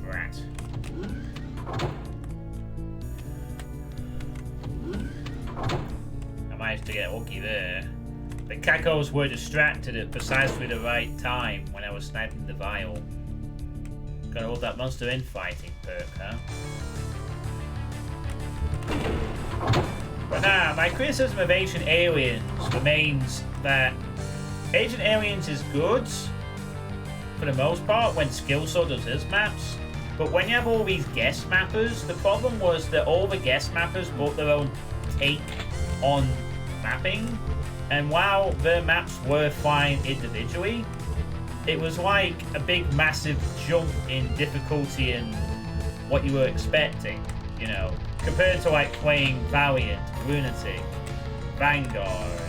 Drat. I managed to get lucky there. The cacos were distracted at precisely the right time when I was sniping the vial. Gotta hold that monster infighting perk, huh? But nah, my criticism of Ancient Aliens remains that Ancient Aliens is good, for the most part, when Skillsaw does his maps. But when you have all these guest mappers, the problem was that all the guest mappers brought their own take on mapping. And while their maps were fine individually, it was like a big, massive jump in difficulty and what you were expecting, you know, compared to like playing Valiant, Lunatic, Vanguard,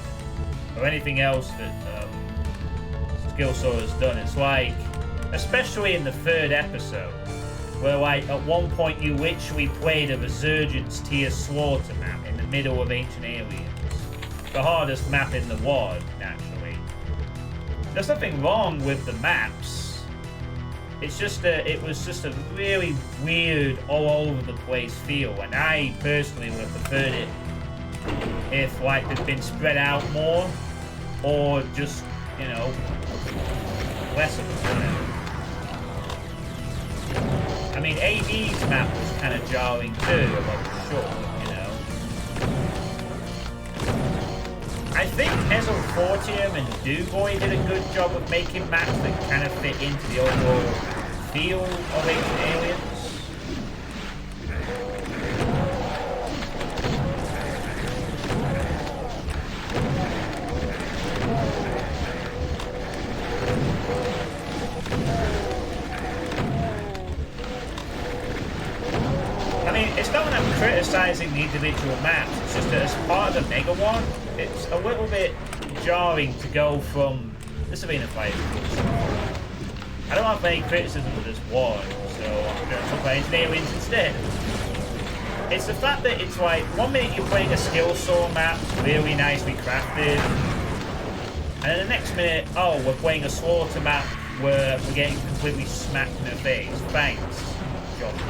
or anything else that Skillsaw has done. It's like, especially in the third episode, where like at one point you literally played a Resurgence tier slaughter map in the middle of Ancient Aliens. The hardest map in the WoD, naturally. There's nothing wrong with the maps. It's just it was just a really weird, all over the place feel, and I personally would have preferred it if like they'd been spread out more, or just, you know, less of them. I mean, AD's map was kind of jarring too, I wasn't sure, you know. I think Ezel Fortium and Duboy did a good job of making maps that kind of fit into the overall feel of Ancient Aliens. It's not that I'm criticizing the individual maps, it's just that as part of the Mega One, it's a little bit jarring to go from this arena fight. I don't have any criticism of this one, so I'm going to talk about Ancient Aliens instead. It's the fact that it's like, one minute you're playing a Skillsaw map, really nicely crafted, and then the next minute, oh, we're playing a Slaughter map where we're getting completely smacked in the face. Thanks, Josh.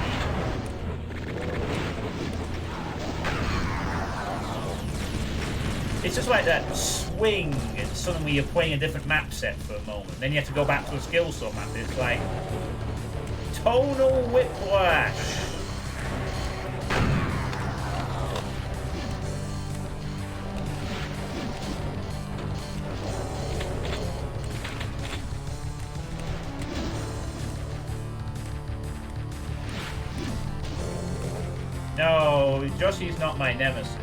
It's just like that swing, and suddenly you're playing a different map set for a moment. Then you have to go back to a Skillsaw map. It's like tonal whiplash. No, Joshy's not my nemesis.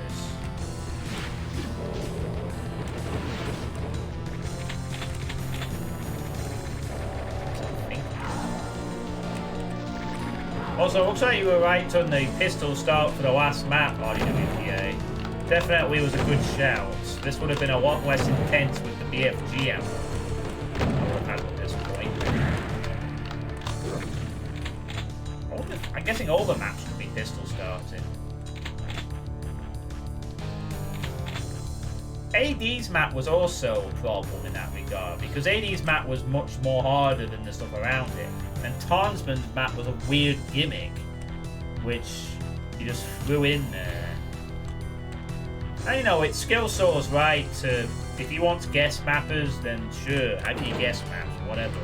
Also, looks like you were right on the pistol start for the last map, RDWPA. Definitely was a good shout. This would have been a lot less intense with the BFG ammo I would have had at this point. I'm guessing all the maps could be pistol starting. AD's map was also a problem in that regard, because AD's map was much more harder than the stuff around it. And Tarnsman's map was a weird gimmick, which you just threw in there. And you know, it's Skillsaw's right to, if you want guest mappers, then sure, have your guest maps, whatever.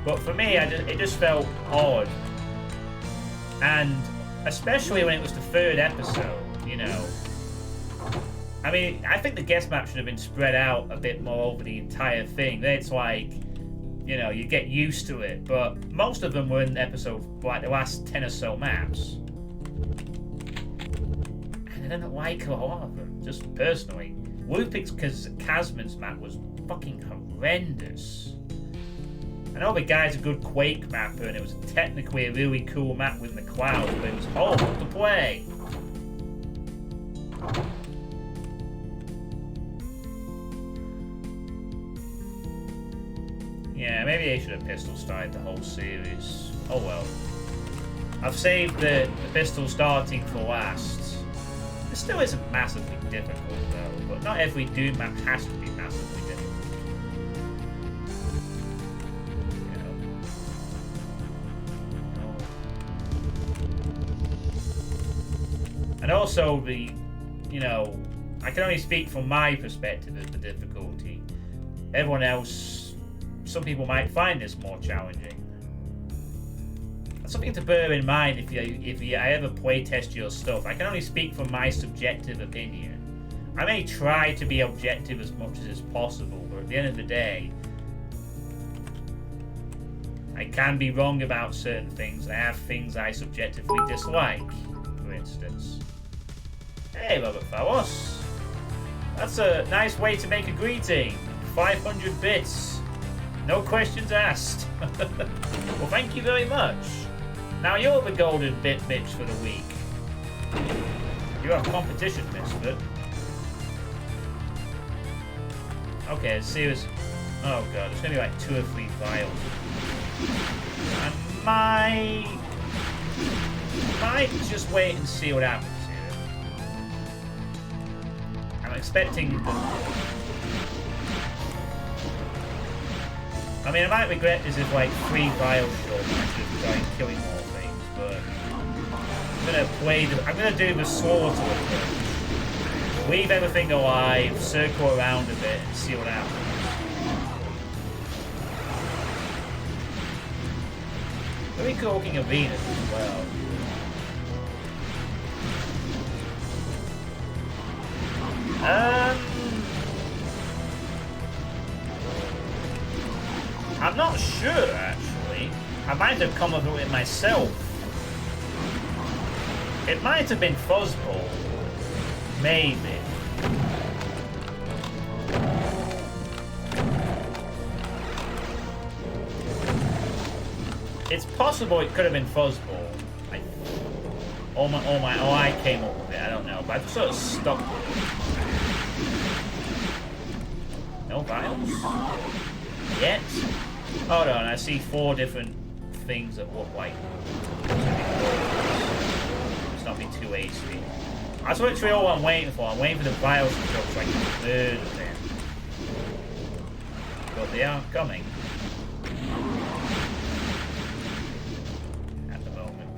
But for me, it just felt odd. And especially when it was the third episode, you know. I mean, I think the guest map should have been spread out a bit more over the entire thing. It's like you know, you get used to it. But most of them were in like the last 10 or so maps. And I don't like a lot of them, just personally. Lupix Casman's map was fucking horrendous. I know the guy's a good Quake mapper and it was technically a really cool map with the clouds, but it was horrible to play. Yeah, maybe they should have pistol started the whole series. Oh well. I've saved the pistol starting for last. It still isn't massively difficult though, but not every Doom map has to be massively difficult. You know? And also you know, I can only speak from my perspective of the difficulty. Everyone else, some people might find this more challenging. That's something to bear in mind if you ever playtest your stuff. I can only speak from my subjective opinion. I may try to be objective as much as is possible, but at the end of the day, I can be wrong about certain things. I have things I subjectively dislike, for instance. Hey, Robert Faros. That's a nice way to make a greeting. 500 bits. No questions asked. Well, thank you very much. Now you're the golden bit bitch for the week. You're a competition misfit. Okay, let's see this. Oh god, there's gonna be like 2 or 3 files. I might just wait and see what happens here. I'm expecting. I mean, I might regret this if like 3 files short and I should have started killing more things, but I'm gonna do the slaughter approach. Leave everything alive, circle around a bit, and see what happens. Very cool looking arenas as well. I'm not sure, actually. I might have come up with it myself. It might have been Fuzzball. Maybe. It's possible it could have been Fuzzball. Or I came up with it, I don't know. But I've sort of stuck with it. No vials? Yet? Hold on, I see 4 different things that look like it's not be too hasty. That's literally all I'm waiting for. I'm waiting for the vials to drop so I can murder them. But they aren't coming. At the moment.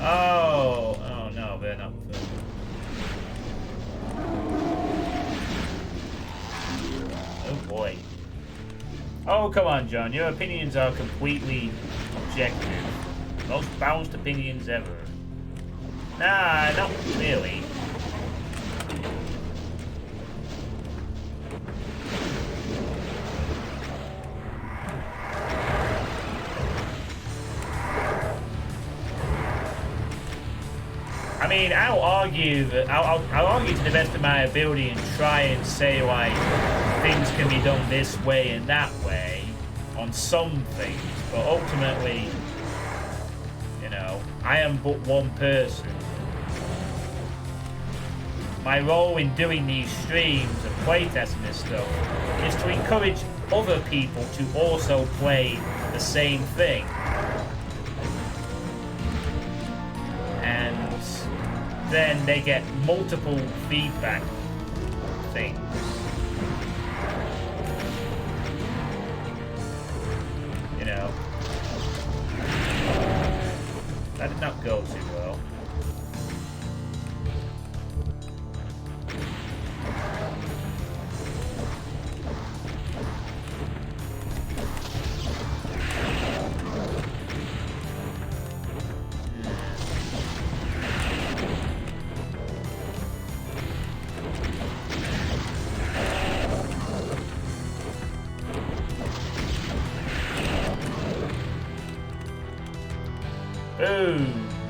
Oh no, they're not. Oh boy. Oh, come on, John. Your opinions are completely objective. Most balanced opinions ever. Nah, not really. I mean, I'll argue to the best of my ability and try and say, like, things can be done this way and that way on some things, but ultimately, you know, I am but one person. My role in doing these streams and playtesting this stuff is to encourage other people to also play the same thing. And then they get multiple feedback things. You know. That did not go too well.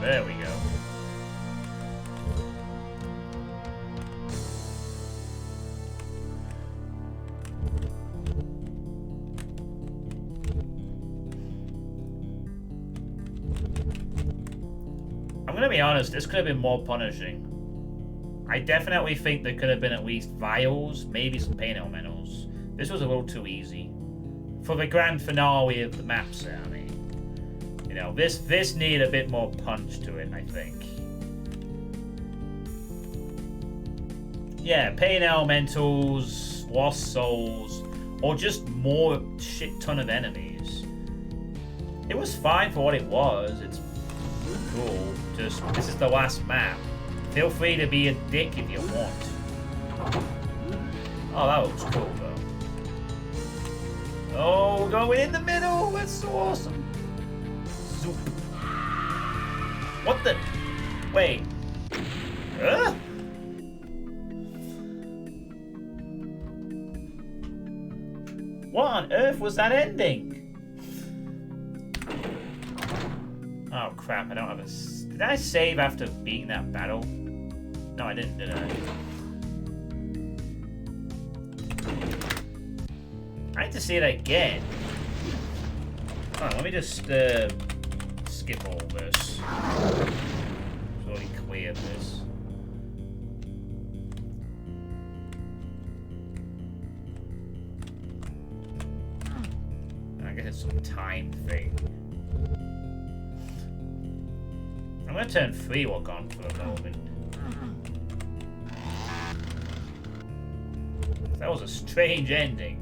There we go. I'm gonna be honest, this could have been more punishing. I definitely think there could have been at least vials, maybe some paint elementals. This was a little too easy. For the grand finale of the map set, I mean. You know, this needed a bit more punch to it, I think. Yeah, paint elementals, lost souls, or just more shit ton of enemies. It was fine for what it was. It's cool. Just, this is the last map. Feel free to be a dick if you want. Oh, that looks cool, though. Oh, going in the middle! That's so awesome! Zoop. What the? Wait. Huh? What on earth was that ending? Oh crap, I don't have a... Did I save after beating that battle? No, I didn't, did I? I need to see it again. Alright, let me just skip all this. It's already cleared this. I guess it's some time thing. I'm gonna turn free walk on for a moment. That was a strange ending.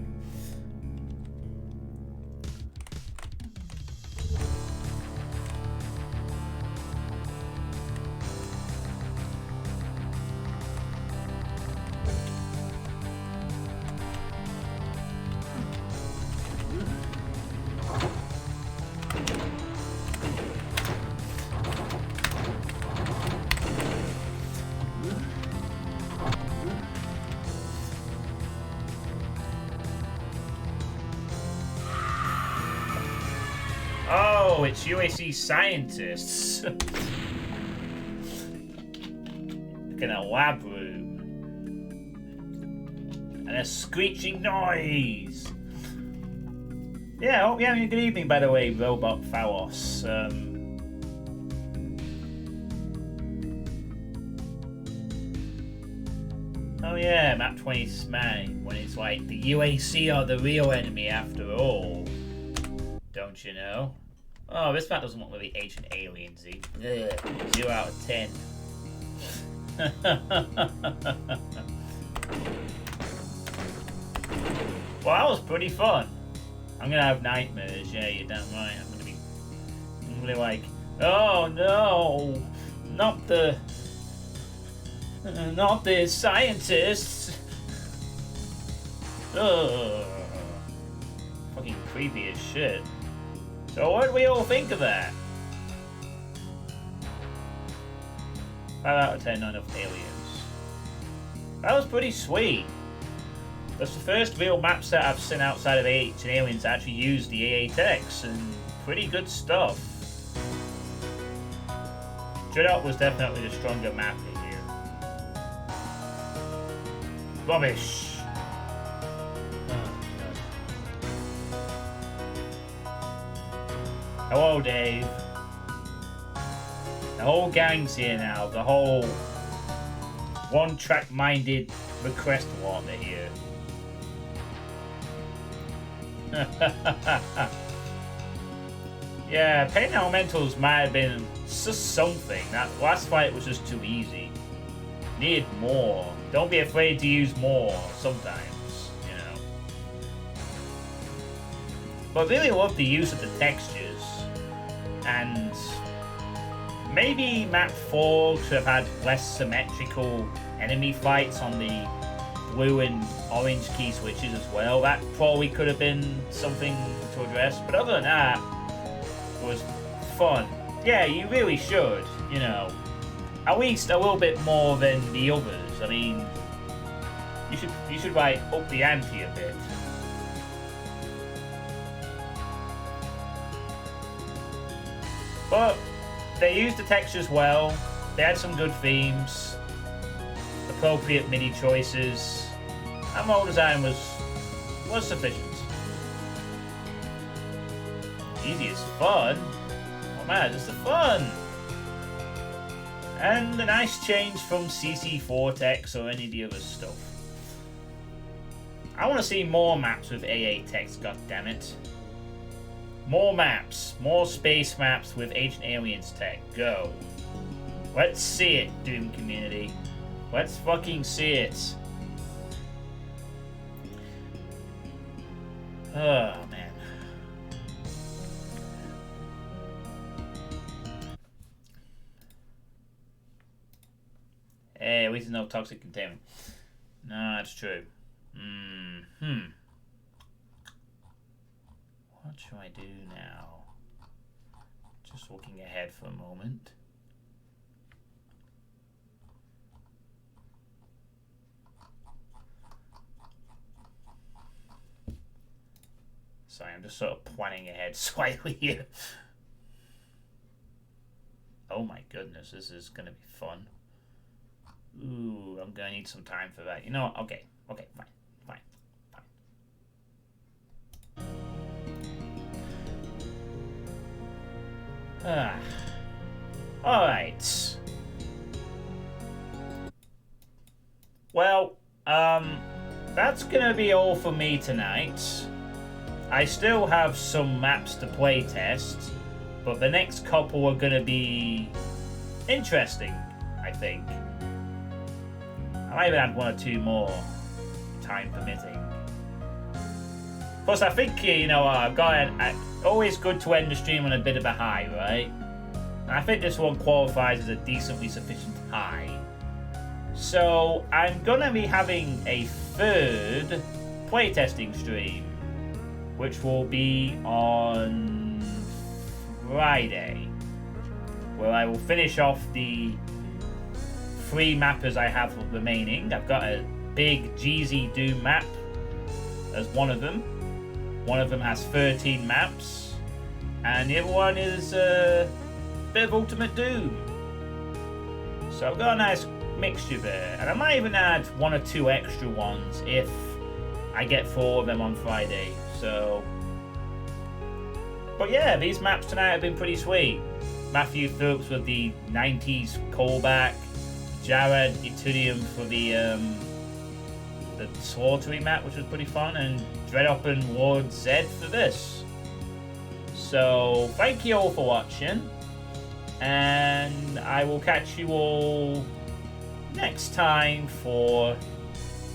Oh, it's UAC scientists. Like in a lab room. And a screeching noise. Yeah, hope you're having a good evening, by the way, Robot Phalos. Oh yeah, map 20 Smang, when it's like the UAC are the real enemy after all. Don't you know? Oh, this map doesn't look really Ancient Aliens-y. 0 out of 10. Well, that was pretty fun. I'm gonna have nightmares, yeah, you're damn right. I'm gonna be like, oh no, not the scientists. Ugh. Fucking creepy as shit. So what do we all think of that? 5 out of 10, not enough aliens. That was pretty sweet. That's the first real map set I've seen outside of Ancient Aliens that actually used the AA text, and pretty good stuff. Dreadnought was definitely the stronger map here. Rubbish. Hello, Dave. The whole gang's here now. The whole one-track-minded request water here. Yeah, paint elementals might have been just something. That last fight was just too easy. Needed more. Don't be afraid to use more sometimes, you know. But I really love the use of the textures. And maybe map 4 should have had less symmetrical enemy fights on the blue and orange key switches as well. That probably could have been something to address. But other than that, it was fun. Yeah, you really should, you know. At least a little bit more than the others. I mean, you should like up the ante a bit. But they used the textures well. They had some good themes, appropriate MIDI choices, and model design was sufficient. Easy is fun. Oh man, it's the fun. And a nice change from CC Vortex or any of the other stuff. I want to see more maps with AA text, goddammit. More maps, more space maps with Ancient Aliens tech. Go. Let's see it, Doom community. Let's fucking see it. Oh, man. Hey, at least there's no toxic containment. No, that's true. What should I do now? Just looking ahead for a moment. Sorry, I'm just sort of planning ahead slightly here. Oh my goodness, this is going to be fun. Ooh, I'm going to need some time for that. You know what? Okay, fine. Alright. Well, that's gonna be all for me tonight. I still have some maps to play test, but the next couple are gonna be interesting, I think. I might even add one or two more, time permitting. Plus, I think, you know, I've got always good to end the stream on a bit of a high, right? And I think this one qualifies as a decently sufficient high. So, I'm gonna be having a third playtesting stream, which will be on Friday, where I will finish off the 3 mappers I have remaining. I've got a big GZ Doom map as one of them. One of them has 13 maps, and the other one is a bit of Ultimate Doom. So I've got a nice mixture there, and I might even add 1 or 2 extra ones if I get 4 of them on Friday. So, but yeah, these maps tonight have been pretty sweet. Matthew Phillips with the 90s callback, Jared Etudium for the Slaughtery map, which was pretty fun, and Dreadup and Lord Zed for this. So thank you all for watching, and I will catch you all next time for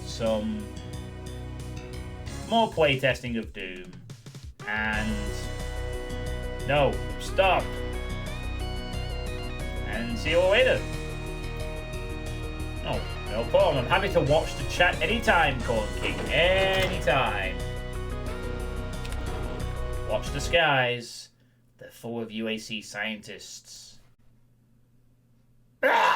some more playtesting of Doom. And no, stop. And see you all later. Oh, no problem. I'm happy to watch the chat anytime, Corn King. Anytime. Watch the skies. They're full of UAC scientists. Ah!